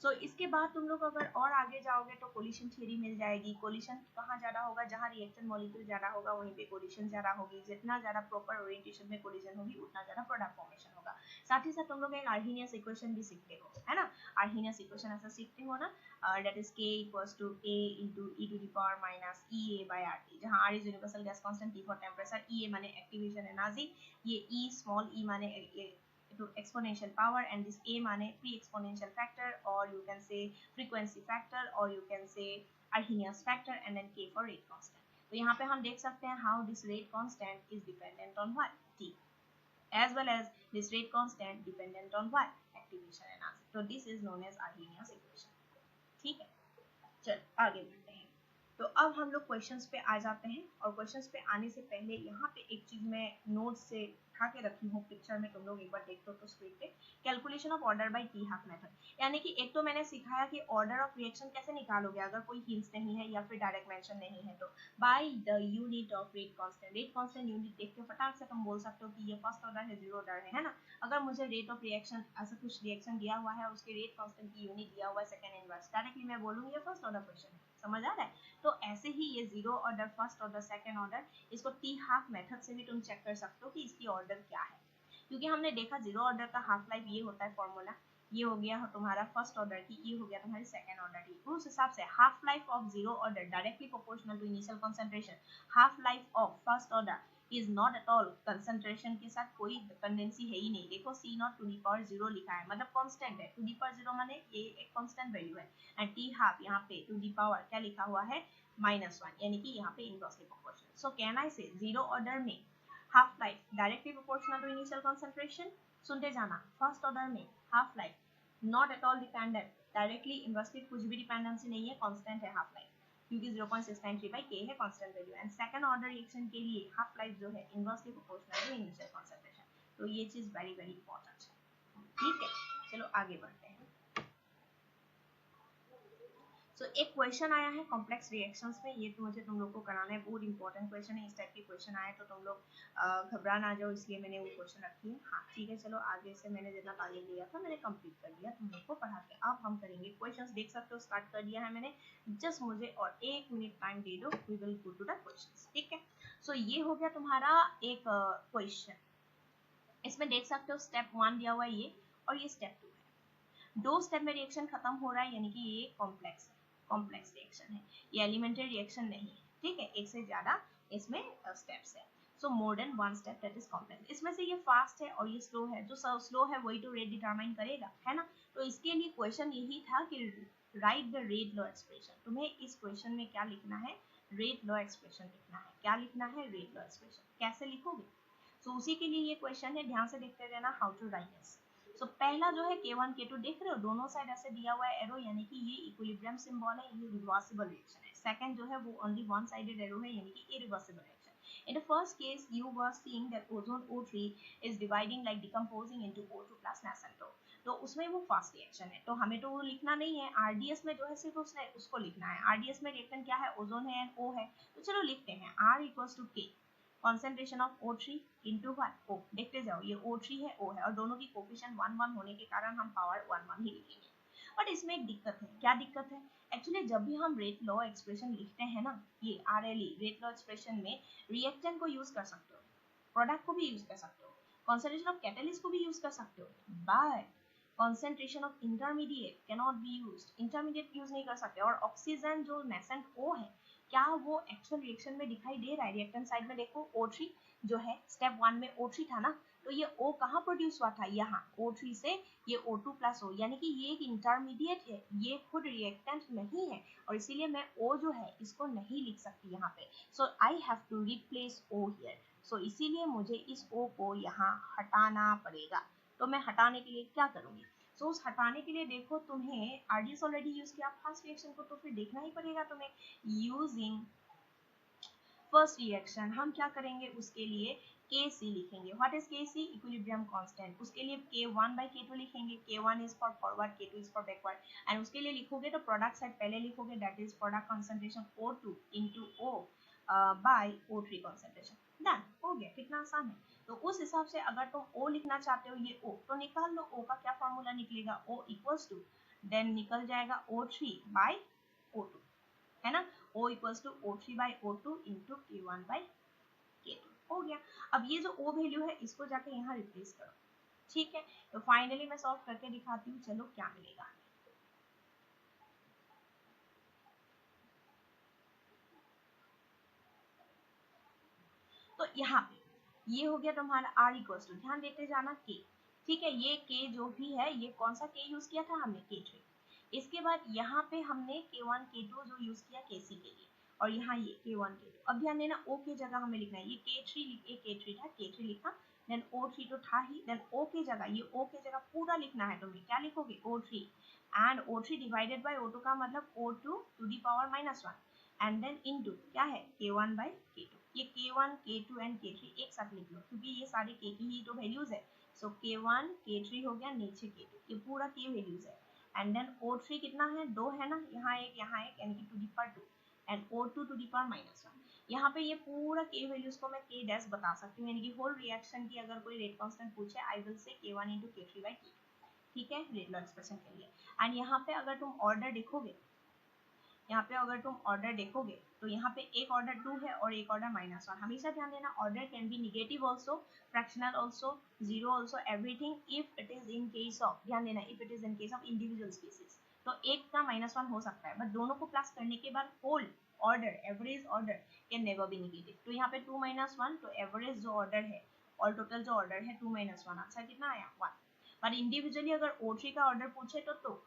A: सो इसके बाद तुम लोग अगर और आगे जाओगे तो कोलिशन थ्योरी मिल जाएगी। कोलिशन कहाँ ज्यादा होगा, जहाँ रिएक्शन मॉलिक्यूल ज्यादा होगा वहीं पे कोलिशन ज्यादा होगी। जितना ज्यादा प्रॉपर ओरिएंटेशन में कोलिशन होगी उतना ज्यादा प्रोडक्ट फॉर्मेशन होगा। साथ ही साथ तुम लोग एक आर्हीनियस इक्वेशन भी सीखते हो, है ना। आर्हीनियस इक्वेशन ऐसा सीखते हो ना, that is k equals to a into e to the power minus ea by rt, जहाँ r is universal gas constant, t for temperature, ea माने एक्टिवेशन एनर्जी, ये e small e माने to exponential power, and this a माने pre exponential factor, or you can say frequency factor, or you can say Arrhenius factor, and then k for rate constant. तो यहाँ पे हम देख सकते हैं how this rate constant is dependent on what, t, as well as this rate constant dependent on what, activation energy. So this is known as Arrhenius equation. ठीक है, चल आगे बढ़ते हैं। तो अब हम लोग क्वेश्चंस पे आ जाते हैं, और क्वेश्चंस पे आने से पहले यहाँ पे एक चीज मैं नोट से उठा के रखी हूँ, पिक्चर में तुम लोग एक बार देखो तो स्क्रीन पे, calculation of order by T half method. यानी कि एक तो मैंने सिखाया कि ऑर्डर ऑफ रिएक्शन कैसे निकालोगे अगर कोई हिंट्स नहीं है या फिर डायरेक्ट मेंशन नहीं है, तो by the unit of rate constant. Rate constant unit देख के फटाक से तुम बोल सकते हो कि ये फर्स्ट ऑर्डर है, जीरो ऑर्डर है ना। अगर मुझे रेट ऑफ रिएक्शन ऐसा कुछ रिएक्शन दिया हुआ है, उसके रेट कांस्टेंट की यूनिट दिया हुआ है सेकंड इनवर्स, डायरेक्टली मैं बोलूंगी ये फर्स्ट ऑर्डर क्वेश्चन है, समझ आ रहा है। तो ऐसे ही ये zero order, first order, second order, इसको टी हाफ मेथड से भी तुम चेक कर सकते हो कि इसकी ऑर्डर क्या है। क्योंकि हमने देखा जीरो ऑर्डर का हाफ लाइफ ये होता है फॉर्मूला, ये हो गया तुम्हारा फर्स्ट ऑर्डर की, ये हो गया तुम्हारी सेकंड ऑर्डर की। उस हिसाब से half life of zero order directly proportional to initial concentration. Half life of first order is not at all, concentration के साथ कोई डिपेंडेंसी है ही नहीं। देखो C naught to the power zero लिखा है, मतलब कांस्टेंट है। टू दी पावर जीरो माने ये एक कांस्टेंट वैल्यू है, एंड टी हाफ यहाँ पे टू दी पावर क्या लिखा हुआ है, -1, यानी कि यहाँ पे inversely proportional. So can I say zero order में half life directly proportional to initial concentration. सुनते जाना, फर्स्ट ऑर्डर में half life not at all dependent, directly inversely कुछ भी डिपेंडेंसी नहीं है, कांस्टेंट है हाफ लाइफ, क्योंकि 0.693 बाई के है constant value. And second order reaction के लिए हाफ लाइफ जो है inversely proportional to initial concentration. तो ये चीज वेरी वेरी इंपॉर्टेंट है, ठीक है। चलो आगे बढ़ते हैं। सो एक क्वेश्चन आया है कॉम्प्लेक्स रिएक्शंस में, ये तो मुझे तुम लोग को कराना है, बहुत इंपॉर्टेंट क्वेश्चन है। इस टाइप के क्वेश्चन आए तो तुम लोग घबरा ना जाओ, इसलिए मैंने वो क्वेश्चन रखी है। हाँ ठीक है, चलो आगे से मैंने जितना तालीम लिया था मैंने कंप्लीट कर दिया तुम लोग को पढ़ा के। अब हम करेंगे क्वेश्चंस, देख सकते हो स्टार्ट कर दिया है मैंने, जस्ट मुझे और 1 मिनट टाइम दे दो, we will go to the questions, ठीक है। सो ये हो गया तुम्हारा एक क्वेश्चन, इसमें देख सकते हो स्टेप 1 दिया हुआ है ये, और ये स्टेप 2 है। दो स्टेप में रिएक्शन खत्म हो रहा है, यानी कि ये कॉम्प्लेक्स है, कॉम्प्लेक्स रिएक्शन है, ये एलिमेंट्री रिएक्शन नहीं है, ठीक है। एक से ज्यादा इसमें स्टेप्स है, so more than one step, that is complex. इसमें से ये फास्ट है और ये स्लो है, जो स्लो है वही तो रेट डिटरमाइन करेगा, है ना। तो इसके लिए क्वेश्चन यही था कि right the rate law expression. तुम्हें इस क्वेश्चन में क्या लिखना है, रेट लॉ एक्सप्रेशन लिखना है। क्या लिखना है, रेट लॉ एक्सप्रेशन। कैसे लिखोगे, तो उसी के लिए ये क्वेश्चन है, ध्यान से देखते रहना हाउ टू राइट दिस। सो पहला जो है K1 K2 देख रहे हो, दोनों साइड ऐसे दिया हुआ है एरो, यानी कि ये इक्विलिब्रियम सिंबल है, ये रिवर्सिबल रिएक्शन है। सेकंड जो है वो ओनली वन साइडेड एरो है, यानी कि irreversible reaction. In the first case you were seeing that ozone O3 is dividing like decomposing into O2 plus Nascent O, तो उसमें वो फास्ट रिएक्शन है, तो हमें तो वो लिखना नहीं है। आरडीएस में जो है सिर्फ उसने उसको लिखना है। आरडीएस में रिएक्शन क्या है, ओजोन है एंड O है, तो चलो लिखते हैं R equals to K concentration of O3 into 1 O। देखते जाओ, ये O3 है O है, और दोनों की कोफिशिएंट 1 1 होने के कारण हम पावर 1 1 ही लिखेंगे। बट इसमें एक दिक्कत है, क्या दिक्कत है, एक्चुअली जब भी हम रेट लॉ एक्सप्रेशन लिखते हैं ना, ये RLE रेट लॉ एक्सप्रेशन में रिएक्टेंट को यूज कर सकते हो, प्रोडक्ट को भी यूज कर सकते हो, concentration of catalyst को भी यूज कर सकते हो, but concentration of intermediate cannot be used, intermediate use नहीं कर सकते। और ऑक्सीजन जो नेसेंट O है, क्या वो एक्चुअल रिएक्शन में दिखाई दे रहा है, रिएक्टेंट साइड में देखो O3 जो है स्टेप 1 में O3 था ना, तो ये O कहाँ प्रोड्यूस हुआ था, यहाँ O3 से ये O2 प्लस O, यानी कि ये एक इंटरमीडिएट है, ये खुद रिएक्टेंट नहीं है, और इसीलिए मैं O जो है इसको नहीं लिख सकती यहाँ पे। So I have to replace O here, so इसीलिए मुझे इस O को यहाँ हटाना पड़ेगा। तो मैं हटाने के लिए क्या करूँगी, सो उस हटाने के लिए देखो, तुम्हें आरडीएस ऑलरेडी यूज किया फास्ट रिएक्शन को, तो फिर देखना ही पड़ेगा तुम्हें। यूजिंग फर्स्ट रिएक्शन हम क्या करेंगे, उसके लिए Kc लिखेंगे। What is Kc, equilibrium constant. उसके लिए K1 by K2 लिखेंगे, K1 is for forward, K2 is for backward. And उसके लिए लिखोगे तो प्रोडक्ट साइड पहले लिखोगे, that is product concentration O2 into O by O3 concentration. Done हो गया, कितना आसान है। तो उस हिसाब से अगर तुम O लिखना चाहते हो, ये O तो निकाल लो, O का क्या फॉर्मूला निकलेगा, O इक्वल्स टू देन निकल जाएगा O3 बाय O2, है ना, O equals to O3 by O2 into K1 by K2 हो गया। अब ये जो O वैल्यू है इसको जाके यहाँ रिप्लेस करो, ठीक है। तो फाइनली मैं सॉल्व करके दिखाती हूँ, चलो क्या मिलेगा। तो यहाँ पे ये हो गया तुम्हारा R इक्वल्स टू, ध्यान देते जाना K, ठीक है। ये K जो भी है, ये कौन सा K यूज किया था हमने, K3। इसके बाद यहाँ पे हमने K1 K2 जो यूज किया KC के लिए, और यहाँ ये K1 K2। अब ध्यान देना O की जगह हमें लिखना है, ये K3 था, K3 लिखा, देन O3 तो था ही, देन O की जगह, ये O की जगह पूरा लिखना है तुम्हें, क्या लिखोगे O3, and O3 divided by O2 का मतलब O2 to the power -1, and then into क्या है K1 बाय K2। ये K1 K2 एंड K3 एक साथ लिख लो, क्योंकि ये सारे K की ही तो वैल्यूज है। सो K1 K3 हो गया, नीचे K2, ये पूरा K वैल्यूज है। एंड देन O3 कितना है, 2 है ना, यहाँ एक यानी कि to the power 2, and O2 to the power -1। यहाँ पे ये पूरा K वैल्यूज को मैं K डैश बता सकती हूँ, यानी कि होल रिएक्शन की अगर कोई रेट कांस्टेंट पूछे, I will say K1 into K3 by K2, ठीक है, रेट लॉ एक्सप्रेशन के लिए। एंड यहाँ पे अगर तुम ऑर्डर देखोगे, यहाँ पे अगर तुम ऑर्डर देखोगे तो यहाँ पे एक ऑर्डर 2 है और एक ऑर्डर -1। हमेशा ध्यान देना, order can be negative also, fractional also, zero also, everything if it is in case of, ध्यान देना, if it is in case of individual species. तो एक का -1 हो सकता है, बट दोनों को प्लस करने के बाद whole order, average order can never be negative. तो यहाँ पे 2 -1, तो एवरेज जो ऑर्डर है और टोटल जो ऑर्डर है 2 -1, आंसर कितना आया 1। पर इंडिविजुअली अगर O3 का ऑर्डर पूछे तो 2,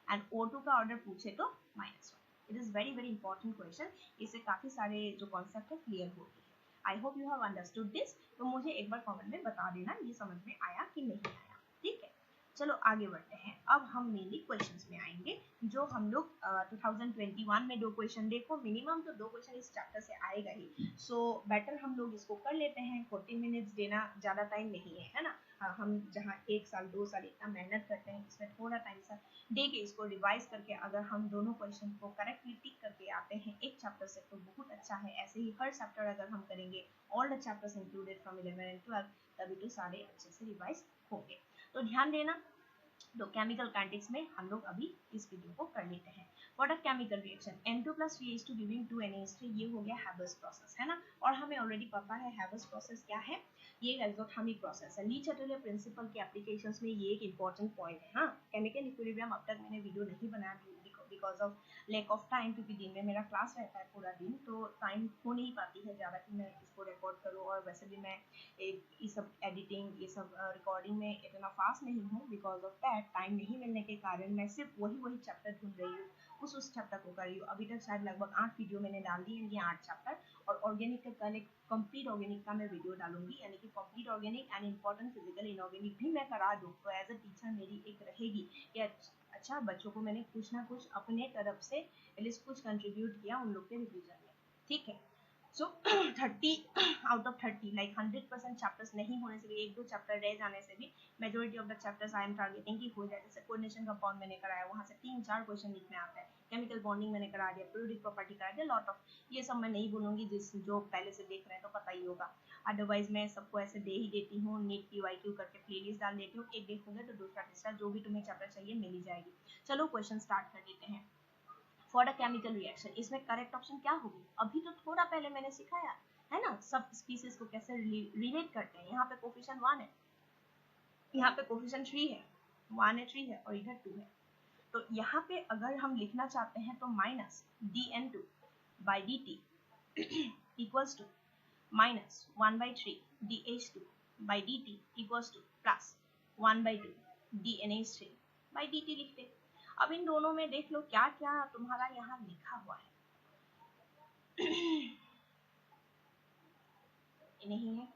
A: एंड O2 का ऑर्डर पूछे तो -1। It is very very important question, इससे काफी सारे जो कॉन्सेप्ट है क्लियर होते हैं। I hope you have understood this. तो मुझे एक बार कमेंट में बता देना ये समझ में आया कि नहीं आया, ठीक है। चलो आगे बढ़ते हैं, अब हम मेनली क्वेश्चंस में आएंगे, जो हम लोग 2021 में 2 क्वेश्चन, देखो मिनिमम तो 2 क्वेश्चन इस चैप्टर से आएगा ही, सो बेटर हम लोग इसको कर लेते हैं। 40 मिनट्स देना ज़्यादा टाइम नहीं है ना। हम जहाँ 1 साल 2 साल इतना मेहनत करते हैं, इसमें थोड़ा टाइम सा दे के इसको रिवाइज करके अगर हम दोनों क्वेश्चन को करेक्टली टिक करके आते हैं एक चैप्टर से, तो बहुत अच्छा है। ऐसे ही हर चैप्टर अगर हम करेंगे, all the chapters included from 11 and 12, तभी तो सारे अच्छे से रिवाइज होंगे। तो ध्यान देना, तो केमिकल काइनेटिक्स में हम लोग अभी इस वीडियो को कर लेते हैं। What a chemical reaction, N2 plus CH2 giving 2 NaH3, ये हो गया हैबर्स प्रोसेस, है ना। और हमें ऑलरेडी पता है हैबर्स प्रोसेस क्या है, ये एक्सोथर्मिक प्रोसेस है। ली चैटरले प्रिंसिपल के एप्लीकेशंस में ये एक इंपॉर्टेंट पॉइंट है। हाँ, केमिकल इक्विलिब्रियम अब तक मैंने वीडियो नहीं बनाया because of lack of time, क्योंकि दिन में मेरा क्लास रहता है पूरा दिन, तो टाइम हो नहीं पाती है ज़्यादा कि मैं इसको रिकॉर्ड करूँ। और वैसे भी मैं ये सब एडिटिंग, ये सब रिकॉर्डिंग में इतना फास्ट नहीं हूँ, बिकॉज ऑफ दैट टाइम नहीं मिलने के कारण मैं सिर्फ वही चैप्टर ढूंढ रही हूँ, उस चैप्टर को कर रही हूँ। अभी तक शायद लगभग 8 वीडियो मैंने डाल दी है, ये 8 चैप्टर। और ऑर्गेनिक का कल एक कंप्लीट ऑर्गेनिक का मैं वीडियो डालूंगी, यानी कि complete organic and important physical inorganic भी मैं करा दूँ, तो एज अ टीचर मेरी एक रहेगी कि अच्छा बच्चों को मैंने कुछ ना कुछ अपने तरफ से एटलीस्ट कुछ कंट्रीब्यूट किया उन लोग के रिवीजन में, ठीक है। सो 30 आउट ऑफ 30 लाइक 100% चैप्टर्स नहीं होने से भी, 1-2 चैप्टर रह जाने से भी majority of the chapters I am targeting की हो जाए। जैसे कोऑर्डिनेशन कंपाउंड मैंने कराया, वहां से 3-4 क्वेश्चन लिखने आता है। केमिकल बॉन्डिंग मैंने करा दिया, पीरियोडिक प्रॉपर्टी करा दिया, लॉट ऑफ, ये सब मैं नहीं बोलूंगी, जिस जो पहले से देख रहे हैं तो पता ही होगा। अदरवाइज मैं सबको ऐसे दे ही देती हूँ, नीट PYQ करके प्लेलिस्ट डाल देती हूँ, एक देखोगे तो दूसरा तीसरा जो भी तुम्हें चैप्टर चाहिए मिल ही जाएगी। चलो क्वेश्चन स्टार्ट कर देते हैं। फॉर अ केमिकल रिएक्शन, इसमें करेक्ट ऑप्शन क्या होगी, अभी तो थोड़ा पहले मैंने सिखाया है ना, सब स्पीसीज को कैसे रिलेट करते हैं। यहाँ पे कोफिशिएंट 1 है, यहाँ पे कोफिशिएंट 3 है, 1 है, 3 है, और इधर 2 है। तो यहाँ पे अगर हम लिखना चाहते हैं तो minus dN2 by dt equals to minus 1/3 dH2 by dt equals to plus 1/2 dNH3 by dt लिखते। अब इन दोनों में देख लो क्या क्या तुम्हारा यहाँ लिखा हुआ है। ये नहीं है,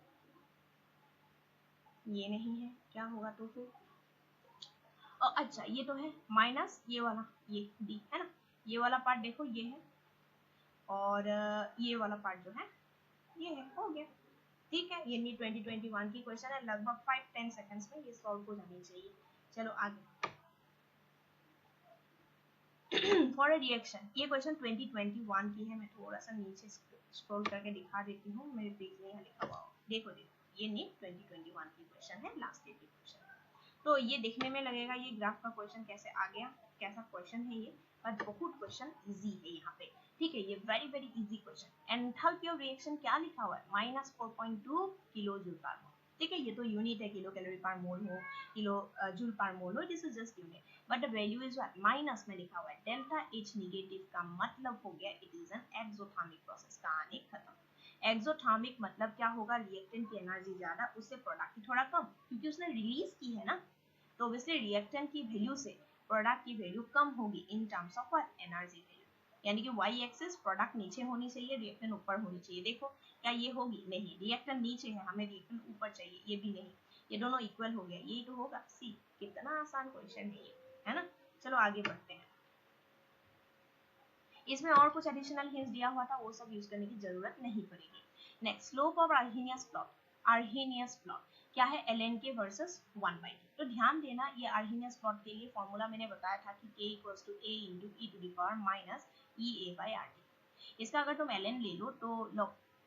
A: ये नहीं है, क्या होगा तो फिर अच्छा ये तो है माइनस ये वाला, ये डी है ना, ये वाला पार्ट देखो ये है, और ये वाला पार्ट जो है ये है, हो गया, ठीक है। ये नी 2021 की क्वेश्चन है, लगभग 5-10 सेकंड्स में ये सॉल्व हो जानी चाहिए। चलो आगे। फॉर अ रिएक्शन, ये क्वेश्चन 2021 की है, मैं थोड़ा सा नीचे स्क्रॉल करके दिखा देती हूँ, मेरे पेज में यहाँ लिखा हुआ हो, देखो देखो, ये नी 2021 की क्वेश्चन है, लास्ट ईयर की क्वेश्चन। तो ये देखने में लगेगा ये ग्राफ का क्वेश्चन कैसे आ गया, कैसा क्वेश्चन है ये, पर बहुत क्वेश्चन इजी है यहाँ पे, ठीक है, ये very very easy question. Enthalpy of reaction क्या लिखा हुआ है, -4.2 किलो जूल पर मोल, ठीक है, ये तो यूनिट है, किलो कैलोरी पर मोल हो, किलो जूल पर मोल हो, this is just unit, but the value is minus में लिखा हुआ है। डेल्टा एच निगेटिव का मतलब हो गया it is an exothermic process, कहानी खत्म। एक्सोथर्मिक मतलब क्या होगा, रिएक्टेंट की एनर्जी ज्यादा, उससे प्रोडक्ट की थोड़ा कम, क्योंकि उसने रिलीज की है ना, तो ऑब्वियसली रिएक्टेंट की वैल्यू से प्रोडक्ट की वैल्यू कम होगी इन टर्म्स ऑफ एनर्जी वैल्यू, यानी कि वाई एक्सिस प्रोडक्ट नीचे होनी चाहिए, रिएक्टेंट ऊपर होनी चाहिए। देखो क्या ये होगी, नहीं, रिएक्टेंट नीचे है, हमें रिएक्टेंट ऊपर चाहिए, ये भी नहीं, ये दोनों इक्वल हो गया, यही तो होगा सी। कितना आसान क्वेश्चन है ये, है ना। चलो आगे बढ़ते हैं, इसमें और कुछ एडिशनल हिंट्स दिया हुआ था, वो सब यूज करने की जरूरत नहीं पड़ेगी। Next, slope of Arrhenius plot. Arrhenius plot क्या है, ln के वर्सेस 1/2। तो ध्यान देना, ये आर्हेनियस प्लॉट के लिए फॉर्मूला मैंने बताया था कि k = a × e to the power -ea/rt। इसका अगर तुम ln ले लो तो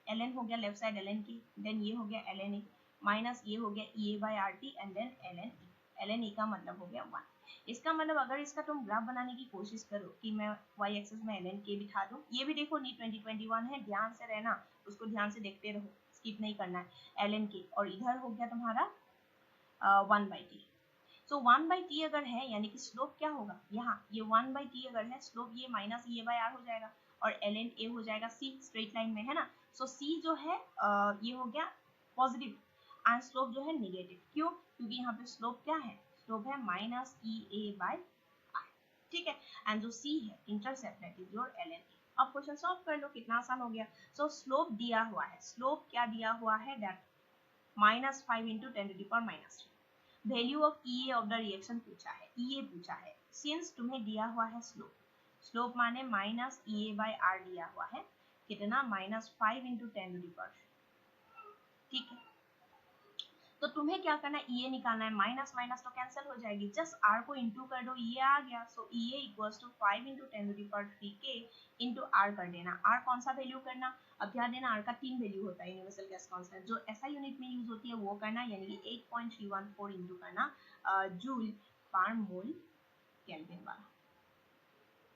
A: ln हो गया लेफ्ट साइड ln की, देन ये हो गया ln e, माइनस ये हो गया ea/rt and then ln e। ln e का मतलब हो गया 1। इसका मतलब अगर इसका तुम ग्राफ बनाने की कोशिश करो कि मैं y एक्सिस में ln k बिठा दूं, ये भी देखो नीट 2021 है, ध्यान से रहना, उसको ध्यान से देखते रहो, स्किप नहीं करना है, ln k, और इधर हो गया तुम्हारा 1/t। सो 1/t अगर है, यानी कि स्लोप क्या होगा, यहाँ ये 1/t अगर है, स्लोप ये -ea/r हो जाएगा, और ln a हो जाएगा c, स्ट्रेट लाइन में है ना। सो c जो है ये हो गया पॉजिटिव, एंड स्लोप जो है नेगेटिव, क्यों, क्योंकि यहाँ पे स्लोप क्या है, स्लोप है -ea/r, ठीक है, एंड जो c है intercept, that is your ln a। अब क्वेश्चन सॉल्व कर लो, कितना आसान हो गया। सो स्लोप दिया हुआ है, स्लोप क्या दिया हुआ है, that -5 × 10⁻³ value of EA of the reaction पूछा है, EA पूछा है, सिंस तुम्हें दिया हुआ है स्लोप, स्लोप माने -ea/r दिया हुआ है, कितना, -5 × 10⁻³, ठीक है। तो तुम्हें क्या करना है, EA निकालना है, माइनस माइनस तो कैंसिल हो जाएगी, जस्ट R को इंटू कर दो, EA आ गया। सो EA = 5 × 10⁻³ इंटू R कर देना। R कौन सा वैल्यू करना, अब ध्यान देना, R का 3 वैल्यू होता है यूनिवर्सल गैस कांस्टेंट, जो SI यूनिट में यूज होती है वो करना, यानी कि 8.314 इंटू करना जूल पर मोल केल्विन वाला,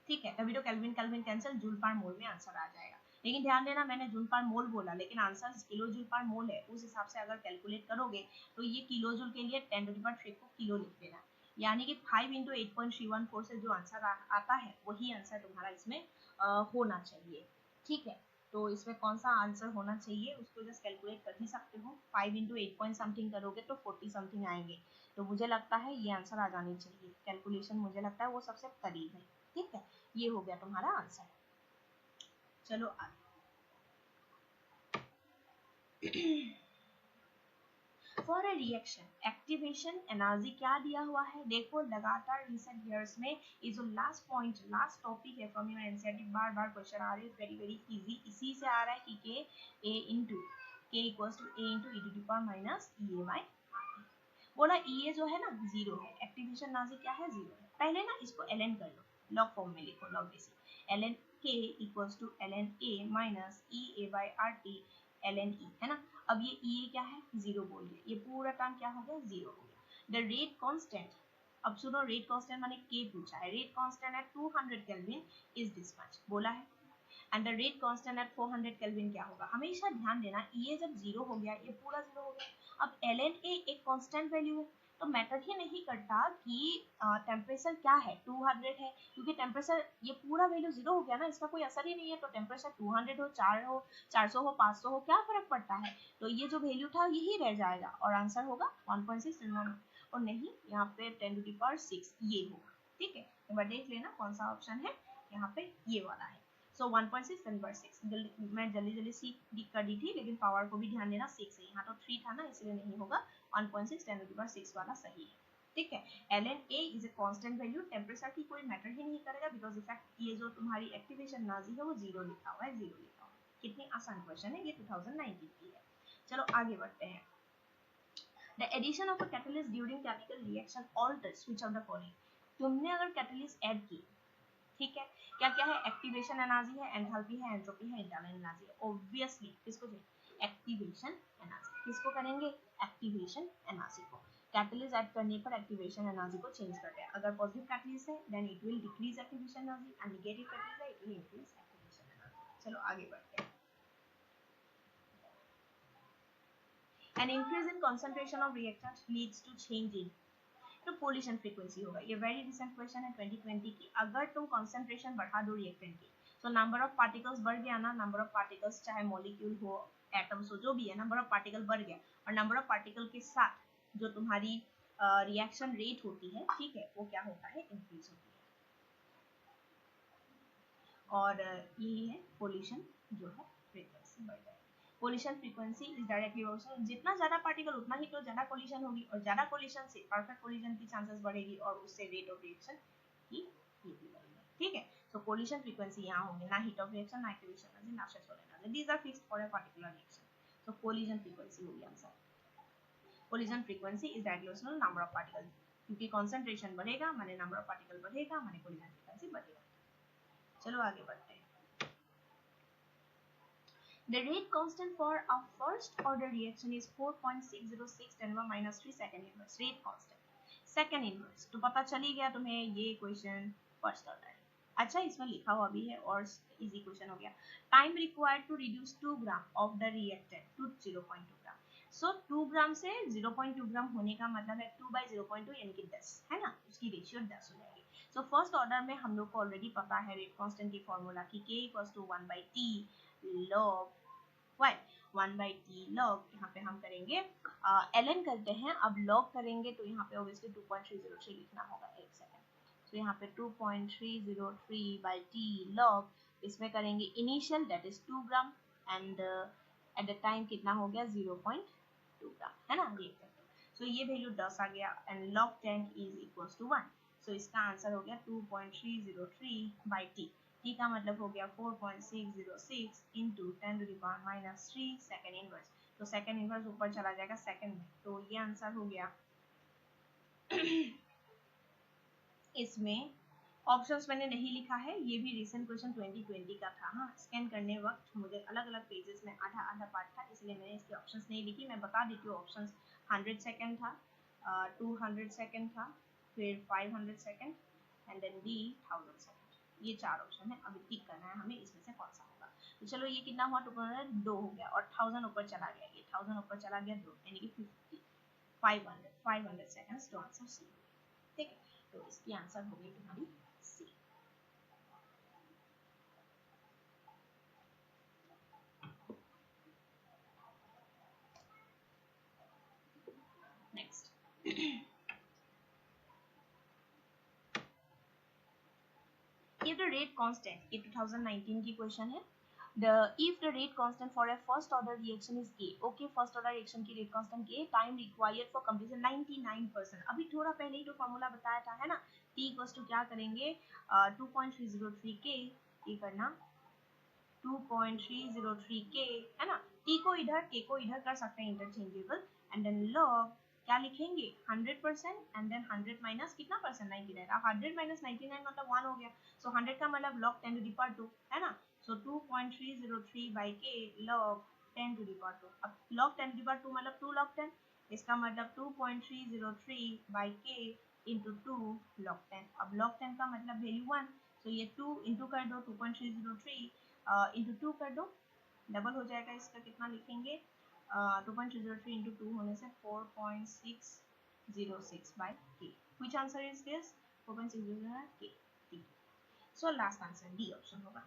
A: ठीक है। तभी तो केल्विन केल्विन कैंसिल, जूल पर मोल में आंसर आ जाएगा। लेकिन ध्यान देना, मैंने जूल पर मोल बोला, लेकिन आंसर किलो जूल पर मोल है, उस हिसाब से अगर कैलकुलेट करोगे तो ये किलो जूल के लिए 10⁻³ को किलो लिख देना, यानी कि 5 × 8.314 से जो आंसर आता है वही आंसर तुम्हारा इसमें होना चाहिए, ठीक है। तो इसमें कौन सा आंसर होना चाहिए उसको जस्ट कैलकुलेट कर ही सकते हो, 5 × 8 पॉइंट समथिंग करोगे तो 40 समथिंग आएंगे, तो मुझे लगता है ये आंसर आ जानी चाहिए, कैलकुलेशन मुझे लगता है वो सबसे करीब है, ठीक है। ये हो गया तुम्हारा आंसर। चलो आगे। For a reaction activation energy क्या दिया हुआ है, देखो लगातार रिसेंट ईयर्स में ये जो लास्ट पॉइंट, लास्ट टॉपिक है फ्रॉम योर एनसीईआरटी, बार बार क्वेश्चन आ रहे हैं, वेरी वेरी इजी, इसी से आ रहा है कि k = a × e to the power -ea/r। बोला EA जो है ना 0 है, एक्टिवेशन एनर्जी क्या है, 0 है। पहले ना इसको ln कर लो, लॉग फॉर्म में लिखो, log basic, ln k = ln a -ea/rt ln e, है ना। अब ये EA क्या है, 0 बोल दिया, ये पूरा टर्म क्या हो गया, 0 हो गया। द रेट कांस्टेंट, अब सुनो, रेट कांस्टेंट माने k पूछा है, rate constant eight 200 kelvin is this much बोला है, and the rate constant eight 400 kelvin क्या होगा। हमेशा ध्यान देना, EA जब 0 हो गया, ये पूरा 0 हो गया। अब ln a एक कांस्टेंट वैल्यू है, तो मैटर ही नहीं करता कि टेम्परेचर क्या है, 200 है, क्योंकि टेम्परेचर ये पूरा वैल्यू 0 हो गया ना, इसका कोई असर ही नहीं है, तो टेम्परेचर 200 हो, 4 हो, 400 हो, 500 हो, क्या फर्क पड़ता है, तो ये जो वैल्यू था यही रह जाएगा, और आंसर होगा 1.6, और नहीं, यहाँ पे 10⁶ ये होगा, ठीक है। एक बार देख लेना कौन सा ऑप्शन है, यहाँ पे ये वाला है। सो 1.6 10/6, मैं जल्दी जल्दी सी कर दी थी, लेकिन पावर को भी ध्यान देना, 6 है, यहाँ तो 3 था ना, इसलिए नहीं होगा, 1.6 10⁶ वाला सही है, ठीक है। ln a is a constant value, temperature की कोई मैटर ही नहीं करेगा, बिकॉज इफेक्ट ये जो तुम्हारी एक्टिवेशन एनर्जी है वो 0 लिखा हुआ है, 0 लिखा हुआ है। कितनी आसान क्वेश्चन है, ये 2019 की है। चलो आगे बढ़ते हैं। The addition of a catalyst during chemical reaction alters which of the following। तुमने अगर कैटलिस्ट ऐड की, ठीक है, क्या क्या है, एक्टिवेशन एनर्जी है, एंथैल्पी है, एंट्रोपी है, इंटरनल एनर्जी है। ऑब्वियसली किसको चाहिए, एक्टिवेशन एनर्जी, किसको करेंगे, एक्टिवेशन एनर्जी को। कैटलिस्ट ऐड करने पर एक्टिवेशन एनर्जी को चेंज करते हैं। अगर पॉजिटिव कैटलिस्ट है then it will decrease activation energy and negative catalyst है it will increase activation energy. चलो आगे बढ़ते हैं। An increase in concentration of reactant leads to change in तो पोल्यूशन फ्रीक्वेंसी होगा। ये वेरी रिसेंट क्वेश्चन है 2020 की। अगर तुम कंसंट्रेशन बढ़ा दो रिएक्टेंट की तो नंबर ऑफ पार्टिकल्स बढ़ गया ना, नंबर ऑफ पार्टिकल्स चाहे मॉलिक्यूल हो एटम्स हो जो भी है, नंबर ऑफ पार्टिकल बढ़ गया और नंबर ऑफ पार्टिकल के साथ जो तुम्हारी रिएक्शन रेट होती है, ठीक है, वो क्या होता है, इंक्रीज होती है। और यही है पोल्यूशन जो है फ्रीक्वेंसी बढ़ जाएगी। Pollution frequency is directly proportional, जितना ज्यादा पार्टिकल उतना ही तो ज्यादा पोल्यूशन होगी और ज्यादा पोल्यूशन से परफेक्ट पोल्यूशन की चांसेस बढ़ेगी और उससे रेट ऑफ रिएक्शन की ये भी बढ़ेगी। ठीक है, सो पोल्यूशन फ्रीक्वेंसी यहाँ होगी, ना हीट ऑफ रिएक्शन, ना एक्टिवेशन एनर्जी, ना stress energy, these are fixed for a particular reaction. So collision frequency होगी answer. Collision frequency is directly proportional number of particle, क्योंकि कंसंट्रेशन बढ़ेगा माने नंबर ऑफ पार्टिकल बढ़ेगा माने पोल्यूशन फ्रीक्वेंसी बढ़ेगा। चलो आगे बढ़ते हैं। The rate constant for a first order reaction is 4.606 10 to minus 3 second inverse. Rate constant second inverse तो पता चली गया तुम्हें ये क्वेश्चन फर्स्ट ऑर्डर। अच्छा, इसमें लिखा हुआ भी है और इजी क्वेश्चन हो गया। Time required to reduce 2 gram of the reactant to 0.2 gram. सो 2 ग्राम से 0.2 ग्राम होने का मतलब है 2 by 0.2 यानी कि 10 है ना, उसकी रेशियो 10 हो जाएगी। सो फर्स्ट ऑर्डर में हम लोग को ऑलरेडी पता है रेट कांस्टेंट की फॉर्मूला की k equals to 1 by t log y 1 by t log, यहाँ पे हम करेंगे ln करते हैं, अब log करेंगे तो यहाँ पे ऑब्वियसली 2.303 लिखना होगा। एक सेकंड, तो यहाँ पे 2.303 by t log, इसमें करेंगे initial that is 2 gram and at the time कितना हो गया 0.2 ग्राम है ना, देख सकते हो। सो ये वैल्यू 10 आ गया and log 10 is equals to 1। So इसका आंसर हो गया 2.303 by t। t का मतलब हो गया 4.606 into 10 to the power minus 3 second inverse. तो सेकेंड इनवर्स ऊपर चला जाएगा सेकेंड में, तो ये आंसर हो गया। इसमें ऑप्शंस मैंने नहीं लिखा है, ये भी रिसेंट क्वेश्चन 2020 का था। हाँ, स्कैन करने वक्त मुझे अलग अलग पेजेस में आधा आधा पार्ट था, इसलिए मैंने इसके ऑप्शंस नहीं लिखी। मैं बता देती हूँ ऑप्शंस। 100 सेकेंड था, 200 सेकेंड था, फिर 500 second and then D 1000 second. ये चार ऑप्शन है, अभी टिक करना है हमें इसमें से कौन सा होगा। तो चलो ये कितना हुआ, 2 हो गया और 1000 ऊपर चला गया, ये 1000 ऊपर चला गया 2 यानी कि 50 500 सेकेंड्स टू आंसर सी। ठीक है, तो इसकी आंसर होगी तुम्हारी C. Next, if the rate constant, ये 2019 की क्वेश्चन है। If the rate constant for a first order reaction is k, okay, first order reaction की rate constant k, time required for completion 99%। अभी थोड़ा पहले ही तो फॉर्मूला बताया था है ना, t इक्वल्स टू क्या करेंगे 2.303 k, ये करना 2.303 k है ना, t को इधर k को इधर कर सकते हैं इंटरचेंजेबल एंड देन log क्या लिखेंगे 100% एंड देन 100 माइनस कितना परसेंट 99। अब 100 माइनस 99 मतलब 1 हो गया, सो 100 का मतलब log 10 to the power 2 है ना। सो 2.303 by k log 10 to the power 2। अब log 10 to the power 2 मतलब 2 log 10, इसका मतलब 2.303 by k into 2 log 10। अब log 10 का मतलब वैल्यू 1, सो ये 2 इंटू कर दो 2.303 इंटू 2 कर दो, डबल हो जाएगा। इसका कितना लिखेंगे 2.303 इंटू 2 होने से 4.606 by k। Which answer is this? 4.606 k। So last answer D option होगा।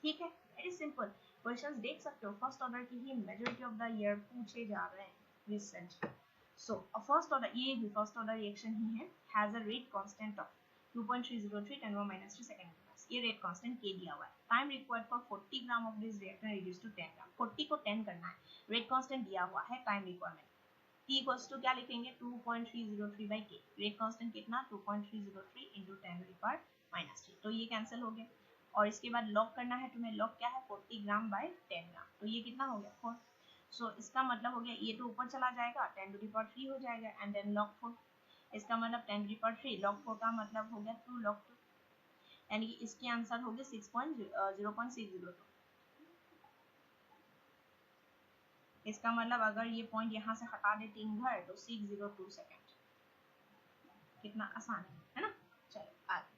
A: ठीक है, वेरी सिंपल क्वेश्चंस देख सकते हो, फर्स्ट ऑर्डर की ही मेजॉरिटी ऑफ द ईयर पूछे जा रहे हैं रिसेंट। सो फर्स्ट ऑर्डर, ये भी फर्स्ट ऑर्डर रिएक्शन ही है, has a rate constant of 2.303 10 minus 3 second. ये रेट कांस्टेंट के दिया हुआ है। Time required for 40 gram of this reactor reduce to 10 gram. 40 को 10 करना है, रेट कांस्टेंट दिया हुआ है, time requirement t equals to क्या लिखेंगे 2.303 by k। रेट कांस्टेंट कितना 2.303 into 10 to the power minus 3, तो ये कैंसिल हो गया। और इसके बाद लॉग करना है तुम्हें, लॉग क्या है 40 ग्राम by 10 ग्राम, तो ये कितना हो गया 4। सो इसका मतलब हो गया ये तो ऊपर चला जाएगा 10 to the power 3 हो जाएगा एंड देन log 4। इसका मतलब 10 to the power 3 log 4 का मतलब हो गया 2 log 2, यानी कि इसकी आंसर हो गया 0.602। इसका मतलब अगर ये पॉइंट यहाँ से हटा देते इधर तो 602 सेकेंड। कितना आसान है ना। चलो आगे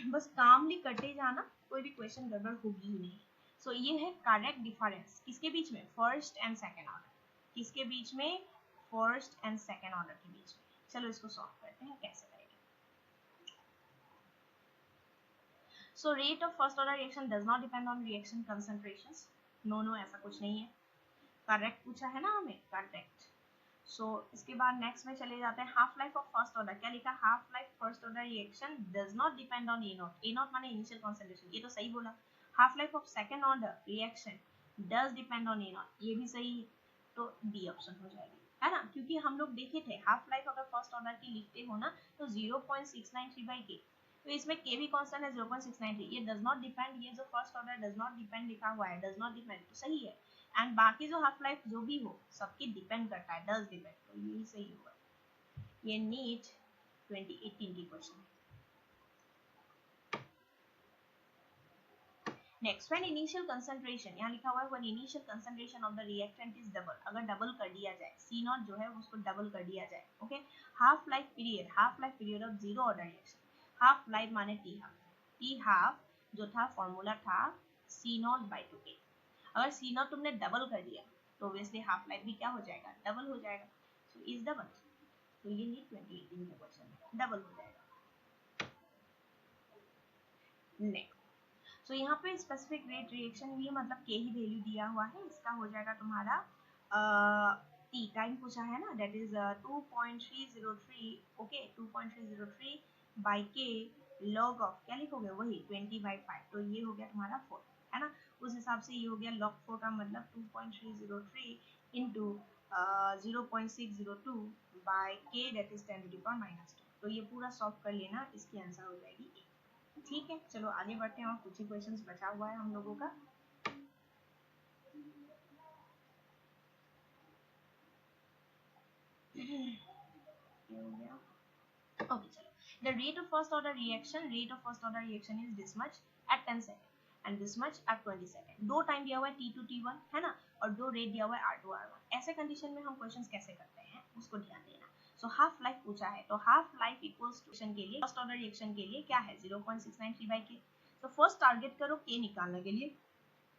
A: बस कामली करते जाना, कोई भी क्वेश्चन गड़बड़ होगी ही नहीं। सो ये है करेक्ट डिफरेंस किसके बीच में, फर्स्ट एंड सेकंड ऑर्डर, किसके बीच में, फर्स्ट एंड सेकंड ऑर्डर के बीच में। चलो इसको सॉल्व करते हैं कैसे करेंगे। So rate of first order reaction does not depend on reaction concentrations, no no ऐसा कुछ नहीं है, करेक्ट पूछा है ना हमें, करेक्ट। सो इसके बाद नेक्स्ट में चले जाते हैं, half life of first order, क्या लिखा, half life first order reaction does not depend on A not, A not माने इनिशियल कंसंट्रेशन, ये तो सही बोला। Half life of second order reaction does depend on A not, ये भी सही है, तो डी ऑप्शन हो जाएगी, है ना, क्योंकि हम लोग देखे थे हाफ लाइफ अगर फर्स्ट ऑर्डर की लिखते हो ना तो 0.693/k, तो इसमें k भी कांस्टेंट है 0.693, ये डज नॉट डिपेंड, ये जो first order does not depend लिखा हुआ है, डज नॉट डिपेंड तो सही है, एंड बाकी जो हाफ लाइफ जो भी हो सबकी डिपेंड करता है, डज डिपेंड, तो यही सही होगा। ये नीट 2018 की क्वेश्चन है। नेक्स्ट, व्हेन इनिशियल कंसंट्रेशन, यहाँ लिखा हुआ है when initial concentration of the reactant is double, अगर डबल कर दिया जाए, सी नॉट जो है उसको डबल कर दिया जाए, okay. Half life period, half life period of zero order reaction, half life माने टी हाफ, टी हाफ जो था फॉर्मूला था सी नॉट बाई 2k, अगर सी नॉट तुमने डबल कर दिया तो ऑब्वियसली हाफ लाइफ भी क्या हो जाएगा, डबल हो जाएगा, सो इज डबल, तो ये नहीं 2018 का क्वेश्चन है, डबल हो जाएगा। नेक्स्ट, सो यहाँ पे स्पेसिफिक रेट रिएक्शन हुई है, मतलब के ही वैल्यू दिया हुआ है, इसका हो जाएगा तुम्हारा टी टाइम पूछा है ना, दैट इज 2.303, ओके 2.303 बाई के लॉग ऑफ, क्या लिखोगे वही 20/5, तो ये हो गया तुम्हारा 4, है ना, उस हिसाब से ये हो गया लॉग 4 का मतलब 2.303 इंटू 0.602 बाई के दैट इज 10⁻², तो ये पूरा सॉल्व कर लेना, इसकी आंसर हो जाएगी 8। ठीक है, चलो आगे बढ़ते हैं और कुछ ही क्वेश्चंस बचा हुआ है हम लोगों का। ओके चलो, the rate of first order reaction, rate of first order reaction is this much at 10 second and this much at 20 second, दो टाइम दिया हुआ है t2 t1, है ना, और दो रेट दिया हुआ है r2 r1, ऐसे कंडीशन में हम क्वेश्चंस कैसे करते हैं उसको ध्यान देना। सो हाफ लाइफ पूछा है, तो हाफ लाइफ इक्वल्स टू के लिए, फर्स्ट ऑर्डर रिएक्शन के लिए क्या है 0.693/k, तो फर्स्ट टारगेट करो k निकालने के लिए,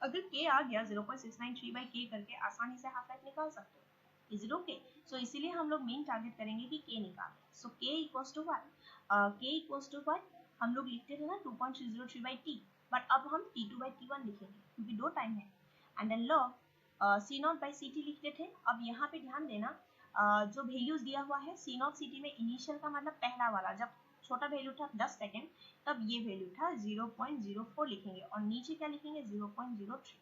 A: अगर k आ गया 0.693/k करके आसानी से हाफ लाइफ निकाल सकते हो, इज इट ओके। सो इसीलिए हम लोग मेन टारगेट करेंगे कि k निकालें, so k equals to what, k equals to what, हम लोग लिखते थे ना 2.303/t, बट अब हम t2/t1 लिखेंगे क्योंकि दो टाइम है, एंड देन लॉग c0/ct लिखते थे। अब यहाँ पे ध्यान देना, जो वैल्यूज दिया हुआ है c0 ct में, इनिशियल का मतलब पहला वाला, जब छोटा वैल्यू था 10 सेकेंड तब ये वैल्यू था 0.04 लिखेंगे, और नीचे क्या लिखेंगे 0.03,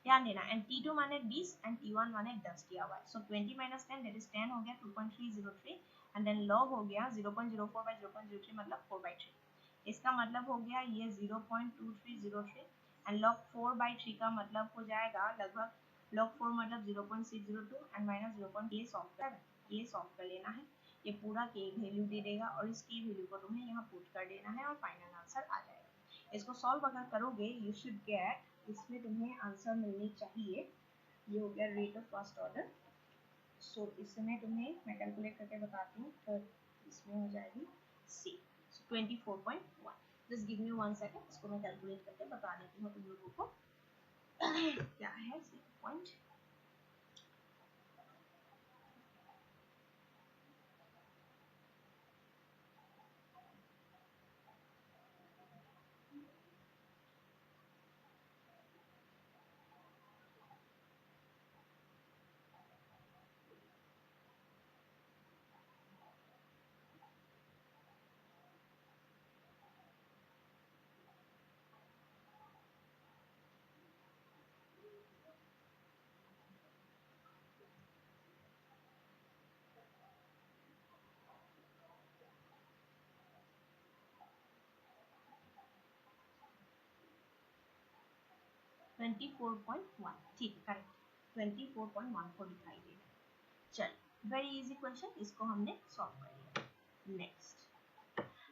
A: ध्यान देना, एंड t2 माने 20 एंड t1 माने 10 दिया हुआ है, सो 20 माइनस 10 दैट इज 10 हो गया 2.303, एंड देन लॉग हो गया 0.04/0.03 मतलब 4/3, इसका मतलब हो गया ये 0.2303, एंड log 4/3 का मतलब हो जाएगा लगभग, log 4 मतलब 0.602 एंड माइनस 0. ये सॉल्व कर लेना है, ये पूरा के वैल्यू दे देगा और इस की वैल्यू को तुम्हें यहाँ पुट कर देना है और फाइनल आंसर आ जाएगा। इसको सॉल्व अगर करोगे यू शुड गेट, इसमें तुम्हें आंसर मिलनी चाहिए, ये हो गया रेट ऑफ फर्स्ट ऑर्डर। सो इसमें तुम्हें मैं कैलकुलेट करके बताती हूँ, तो इसमें हो जाएगी सी 24.1, जस्ट गिव मी 1 सेकंड, इसको मैं कैलकुलेट करके बता देती हूँ तुम लोगों को क्या है 6. 24.1 ठीक है, करेक्ट 24.14 दिखाई दे रहा है। चल वेरी इजी क्वेश्चन, इसको हमने सॉल्व कर लिया। Next,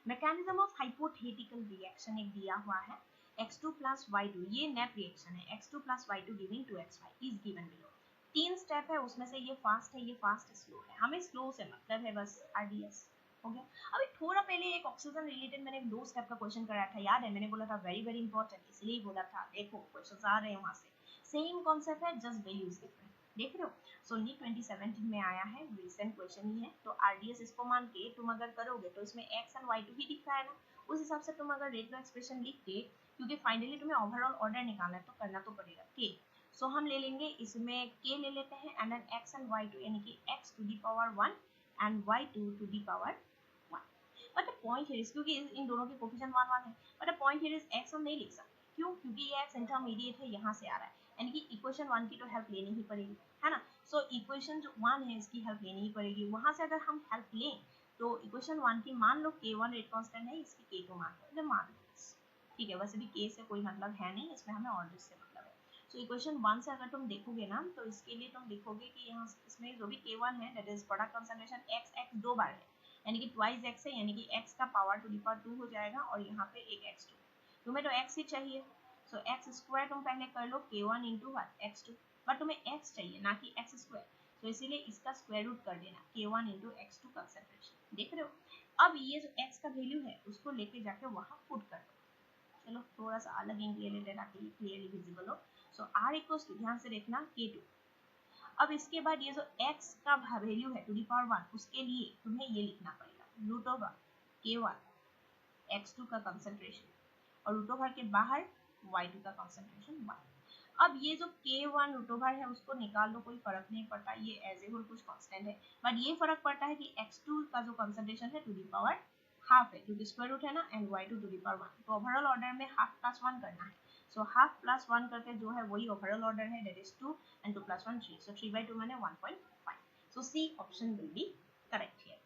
A: mechanism of hypothetical reaction एक दिया हुआ है, x2 plus y2, ये नेट रिएक्शन है, x2 plus y2 giving 2xy is given below. 3 step है, उसमें से ये फास्ट है, ये फास्ट स्लो है, हमें स्लो से मतलब है बस, RDS हो गया। अभी थोड़ा पहले एक ऑक्सीजन रिलेटेड मैंने 2 स्टेप का क्वेश्चन कराया था, याद है? मैंने बोला था वेरी वेरी इंपॉर्टेंट, इसलिए बोला था। देखो क्वेश्चंस आ रहे हैं वहां से, सेम कॉन्सेप्ट है, जस्ट वैल्यूज डिफरेंट, देख रहे हो। सो नीट 2017 में आया है, रिसेंट क्वेश्चन ही है। तो RDS इसको मान के तुम अगर करोगे तो इसमें x एंड y2 ही दिख रहा है ना, उस हिसाब से तुम अगर रेट का एक्सप्रेशन लिख के, क्योंकि फाइनली तुम्हें ओवरऑल ऑर्डर निकालना है तो करना तो पड़ेगा k। सो हम ले लेंगे इसमें k ले लेते हैं, and then x and y2 यानी कि x to the power 1 and y2 to the power 1। But the point here is, क्योंकि इन दोनों के कोफिशिएंट 1 1 है, but the point here is x हम नहीं लिख सकते, क्यों? क्योंकि ये x इंटरमीडिएट है, यहाँ से आ रहा है, यानी कि इक्वेशन 1 की तो हेल्प लेनी ही पड़ेगी, है ना। सो इक्वेशन जो 1 है इसकी हेल्प लेनी ही पड़ेगी, वहां से अगर हम हेल्प लें तो इक्वेशन 1 की मान लो k1 रेट कांस्टेंट है, इसकी k2 मान लो, ठीक है। वैसे भी k से कोई मतलब है नहीं, इसमें हमें ऑर्डर से मतलब है। सो इक्वेशन 1 से अगर तुम देखोगे ना, तो इसके लिए तुम लिखोगे कि यहाँ इसमें जो भी k1 है that is product concentration x दो बार है, यानी कि ट्वाइस x है, यानी कि x का पावर टू द पावर 2 हो जाएगा, और यहाँ पे एक x2, तुम्हें तो x ही चाहिए। सो x स्क्वायर तुम पहले कर लो k1 इंटू x2, बट तुम्हें x चाहिए ना कि x स्क्वायर, तो इसीलिए इसका स्क्वायर रूट कर देना, k1 इंटू x2 कंसंट्रेशन, देख रहे हो। अब ये जो x का वैल्यू है उसको लेके जाके वहां पुट कर दो। चलो थोड़ा सा अलग एंगल ले लेते हैं ताकि क्लियरली विजिबल हो। सो r इक्वल्स टू, ध्यान से देखना, k2। अब इसके बाद ये जो x का वैल्यू है टू द पावर 1, उसके लिए तुम्हें ये लिखना पड़ेगा रूट ओवर k1 x2 का कंसंट्रेशन, और रूट ओवर के बाहर y2 का कंसंट्रेशन 1। अब ये जो k1 रूट ओवर है उसको निकाल लो, कोई फर्क नहीं पड़ता, ये एज ए होल कुछ कांस्टेंट है, बट ये फर्क पड़ता है कि x2 का जो कंसंट्रेशन है टू द पावर हाफ है, क्योंकि स्क्वायर रूट है ना, and y2 to the power 1, तो ओवरऑल ऑर्डर में हाफ प्लस 1 करना है। सो हाफ प्लस 1 करके जो है वही ओवरऑल ऑर्डर है, that is 2 and 2 plus 1 3, so 3/2 माने 1.5। So C option will be correct here.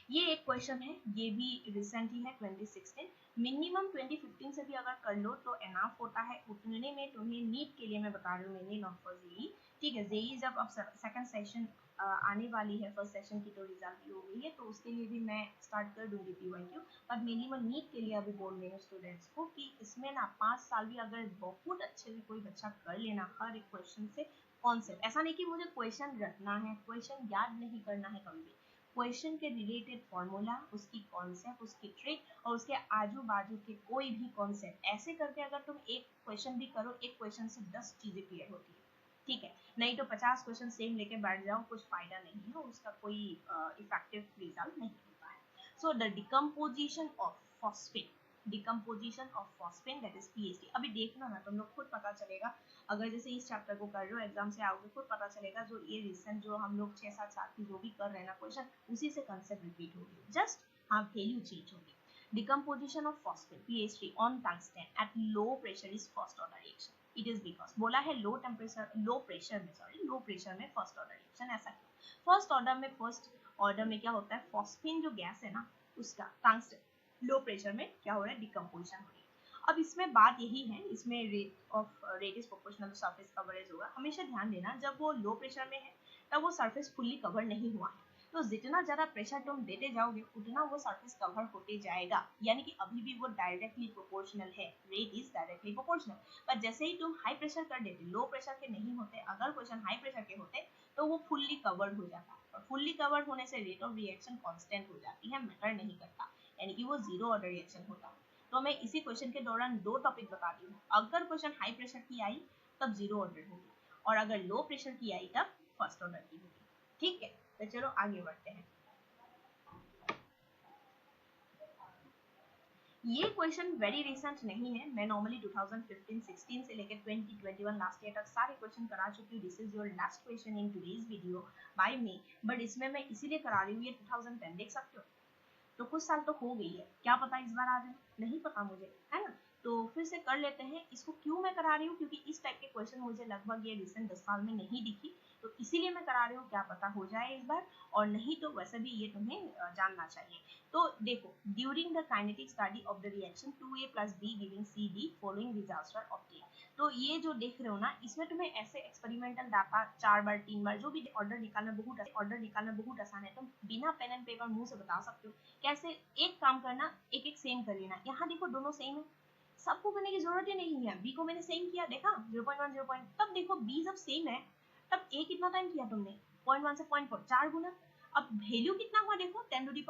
A: ये एक क्वेश्चन है, ये भी रिसेंट ही है 2016, मिनिमम 2015 से भी अगर कर लो तो एनाफ होता है उतने में तुम्हें नीट के लिए, मैं बता रही हूँ मैंने, नॉट फॉर जेई, ठीक है। जेई जब अब सेकंड सेशन आने वाली है, फर्स्ट सेशन की तो रिजल्ट भी हो गई है, तो उसके लिए भी मैं स्टार्ट कर दूंगी पीवाईक्यू, बट मिनिमम नीट के लिए अभी बोल रही हूँ स्टूडेंट्स को कि इसमें ना 5 साल भी अगर बहुत अच्छे से कोई बच्चा कर लेना हर एक क्वेश्चन से कॉन्सेप्ट, ऐसा नहीं कि मुझे क्वेश्चन रटना है, क्वेश्चन याद नहीं करना है कभी भी, क्वेश्चन के रिलेटेड फॉर्मूला, उसकी कॉन्सेप्ट, उसकी ट्रिक और उसके आजू बाजू के कोई भी कॉन्सेप्ट, ऐसे करके अगर तुम एक क्वेश्चन भी करो, एक क्वेश्चन से 10 चीजें क्लियर होती है, ठीक है। नहीं तो 50 क्वेश्चन सेम लेके बैठ जाओ, कुछ फायदा नहीं है, उसका कोई इफेक्टिव रिजल्ट नहीं होता है। So the decomposition of phosphate, decomposition of phosphate that is PhD, अभी देखना ना तुम लोग, खुद पता चलेगा, अगर जैसे इस चैप्टर को कर रहे हो एग्जाम से आओगे खुद पता चलेगा, जो ये रिसेंट जो हम लोग 6-7 साल की जो भी कर रहे हैं ना क्वेश्चन, उसी से कंसेप्ट रिपीट होगी, जस्ट हाँ वैल्यू चेंज होगी। Decomposition of phosphate PhD on tungsten at low pressure is first order reaction, it is because बोला है लो टेम्परेचर, लो प्रेशर में फर्स्ट ऑर्डर रिएक्शन, ऐसा क्यों? फर्स्ट ऑर्डर में क्या होता है, फॉस्फेन जो गैस है ना उसका टंगस्टन लो प्रेशर में क्या हो रहा है, डिकम्पोजिशन हो रही है। अब इसमें बात यही है, इसमें rate is proportional to surface coverage होगा, हमेशा ध्यान देना जब वो लो प्रेशर में है तब वो सरफेस फुल्ली कवर नहीं हुआ है, तो जितना ज्यादा प्रेशर तुम देते जाओगे उतना वो सरफेस कवर होते जाएगा, यानी कि अभी भी वो डायरेक्टली प्रोपोर्शनल है, रेट इज डायरेक्टली प्रोपोर्शनल। पर जैसे ही तुम हाई प्रेशर कर देते, लो प्रेशर के नहीं होते, अगर क्वेश्चन हाई प्रेशर के होते तो वो फुल्ली कवर्ड हो जाता, और फुल्ली कवर्ड होने से रेट ऑफ रिएक्शन कांस्टेंट हो जाती है, मैटर नहीं करता, यानी कि वो जीरो ऑर्डर रिएक्शन होता है। तो मैं इसी क्वेश्चन के दौरान 2 टॉपिक बताती हूँ, अगर क्वेश्चन हाई प्रेशर की आई तब जीरो ऑर्डर होगी, और अगर लो प्रेशर की आई तब फर्स्ट ऑर्डर की होगी, ठीक है। तो चलो आगे बढ़ते हैं। ये क्वेश्चन वेरी रिसेंट नहीं है, मैं नॉर्मली 2015-16 से लेकर 2021 लास्ट ईयर तक सारे क्वेश्चन करा चुकी हूँ, this is your last question in today's video by me, but इसमें मैं इसीलिए करा रही हूँ, ये 2010 देख सकते हो, तो कुछ साल तो हो गई है, क्या पता इस बार आ जाए, नहीं पता मुझे, है ना। तो फिर से कर लेते हैं इसको, क्यों मैं करा रही हूँ, क्योंकि इस टाइप के क्वेश्चन मुझे लगभग ये रिसेंट 10 साल में नहीं दिखी, तो इसीलिए मैं करा रही हूँ, क्या पता हो जाए इस बार, और नहीं तो वैसे भी ये तुम्हें जानना चाहिए। तो देखो, during the kinetic study of the reaction 2A + B giving CD following results were obtain, तो ये जो देख रहे हो ना, इसमें तुम्हें ऐसे एक्सपेरिमेंटल डाटा 4 बार 3 बार जो भी ऑर्डर निकालना बहुत आसान है, तुम बिना पेन एंड पेपर मुंह से बता सकते हो कैसे। एक काम करना, एक एक सेम कर लेना, यहाँ देखो दोनों सेम है, सबको करने की जरूरत ही नहीं है। बी को मैंने सेम किया, देखा 0.1 0. तब देखो बी जब सेम है तब ए कितना टाइम किया तुमने, 0.1 से 0.4 4 गुना। अब वैल्यू कितना हुआ देखो 10⁻³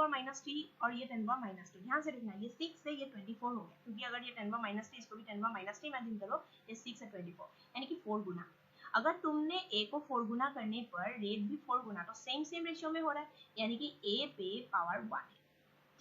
A: और ये 10⁻²। ध्यान से देखना, ये 6 से ये 24 हो गया, क्योंकि अगर ये 10⁻³ इसको भी 10⁻³ इमेजिन करो, ये 6 से 24 यानी कि 4 गुना। अगर तुमने ए को 4 गुना करने पर रेट भी 4 गुना, तो सेम सेम रेशियो में हो रहा है, यानी कि ए पे पावर 1 है,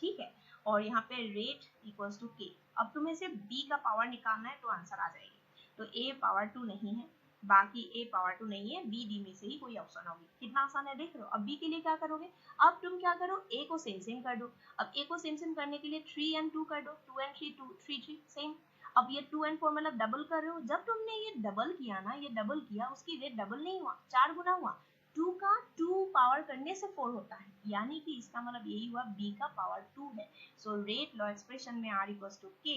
A: ठीक है। और यहाँ पे रेट इक्वल्स टू के। अब तुम्हें सिर्फ बी का पावर निकालना है तो आंसर आ जाएगी। तो ए पावर 2 नहीं है, बाकी ए पावर 2 नहीं है, बी डी में से ही कोई ऑप्शन होगी। कितना आसान है देख रहे हो। अब बी के लिए क्या करोगे, अब तुम क्या करो, ए को सेम सेम कर दो। अब ए को सेम सेम करने के लिए 3 and 2 कर दो, 2 and 3 2 3 3 सेम। अब ये 2 and 4 मतलब डबल कर रहे हो, जब तुमने ये डबल किया ना, ये डबल किया, उसकी रेट डबल नहीं हुआ, 4 गुना हुआ। 2 का 2 पावर करने से 4 होता है, यानी कि इसका मतलब यही हुआ b का पावर 2 है। सो रेट लॉ एक्सप्रेशन में r equals to k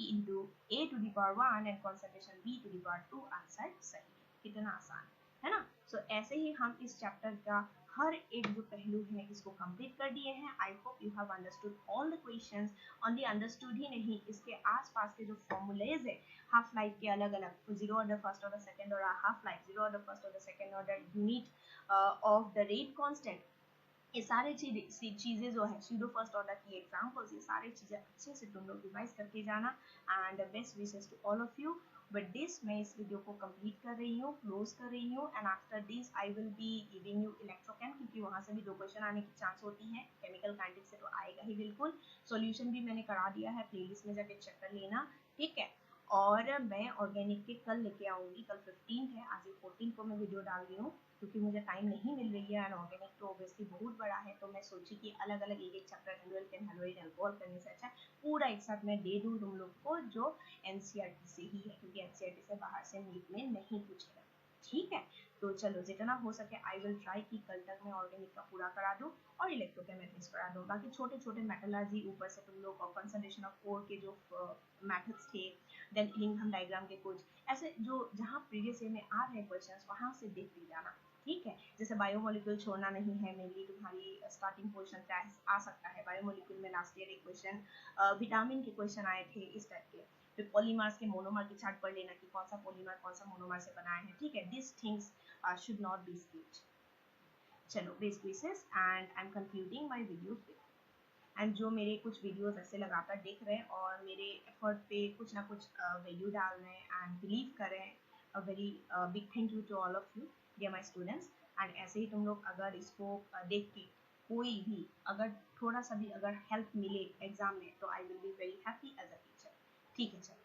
A: into a to the power 1 and concentration b to the power 2 answer सही है। कितना आसान है ना। सो ऐसे ही हम इस चैप्टर का हर एक जो पहलू है इसको कंप्लीट कर दिए हैं। I hope you have understood all the questions. Only understood ही नहीं, इसके आसपास के जो फॉर्मूलेज है हाफ लाइफ के अलग अलग, zero order, first order, second order, half life, zero order, first order, second order, unit of the rate constant, ये सारे चीजें जो है सूडो फर्स्ट ऑर्डर की एग्जांपल्स, ये सारी चीजें अच्छे से तुम लोग रिवाइज करके जाना। And best wishes to all of you. But this मैं इस वीडियो को कंप्लीट कर रही हूँ, क्लोज कर रही हूँ। And after this I will be giving you electrochem, क्योंकि वहां से भी 2 क्वेश्चन आने की चांस होती है, केमिकल काइनेटिक्स से तो आएगा ही बिल्कुल। सॉल्यूशन भी मैंने करा दिया है, प्लेलिस्ट में जाके चेक कर लेना, ठीक है। और मैं ऑर्गेनिक के कल लेके आऊंगी, कल 15 है, आज 14 को मैं वीडियो डाल रही हूँ, क्योंकि मुझे टाइम नहीं मिल रही है। एंड ऑर्गेनिक तो ऑब्वियसली बहुत बड़ा है, तो मैं सोची कि अलग अलग एक एक चैप्टर हेलोइड एंड हेलोइड अल्कोहल करने से अच्छा पूरा एक साथ मैं दे दूँ तुम लोग को, जो एनसीईआरटी से ही है, क्योंकि एनसीईआरटी से बाहर से नीट में नहीं पूछेगा, ठीक है। तो चलो जितना हो सके आई विल ट्राई कि कल तक मैं ऑर्गेनिक का पूरा करा दूँ और इलेक्ट्रोकेमिस्ट्री करा दूँ। बाकी छोटे छोटे मेटलर्जी ऊपर से तुम लोग कंसंट्रेशन ऑफ कोर के जो मेथड्स थे, देन इलिंघम डायग्राम के कुछ ऐसे जो जहाँ प्रीवियस ईयर में आ रहे क्वेश्चंस, वहां से देख ली जाना, ठीक है। जैसे बायोमोलिक्यूल छोड़ना नहीं है, मेनली तुम्हारी स्टार्टिंग पोर्शन क्या आ सकता है बायोमोलिक्यूल में। लास्ट ईयर एक क्वेश्चन विटामिन के क्वेश्चन आए थे इस टाइप के। फिर पॉलीमर्स के मोनोमर की चार्ट पढ़ लेना कि कौन सा पॉलीमर कौन सा मोनोमर से बनाया है, ठीक है। This things should not be skipped. चलो best wishes and I am concluding my video. And जो मेरे कुछ वीडियोस ऐसे लगातार देख रहे हैं और मेरे एफर्ट पे कुछ ना कुछ वैल्यू डाल रहे हैं एंड बिलीव कर रहे हैं, a very big thank you to all of you dear my students. And ऐसे ही तुम लोग अगर इसको देख के कोई भी अगर थोड़ा सा भी अगर हेल्प मिले एग्जाम में, तो I will be very happy as a teacher, ठीक है। चलो।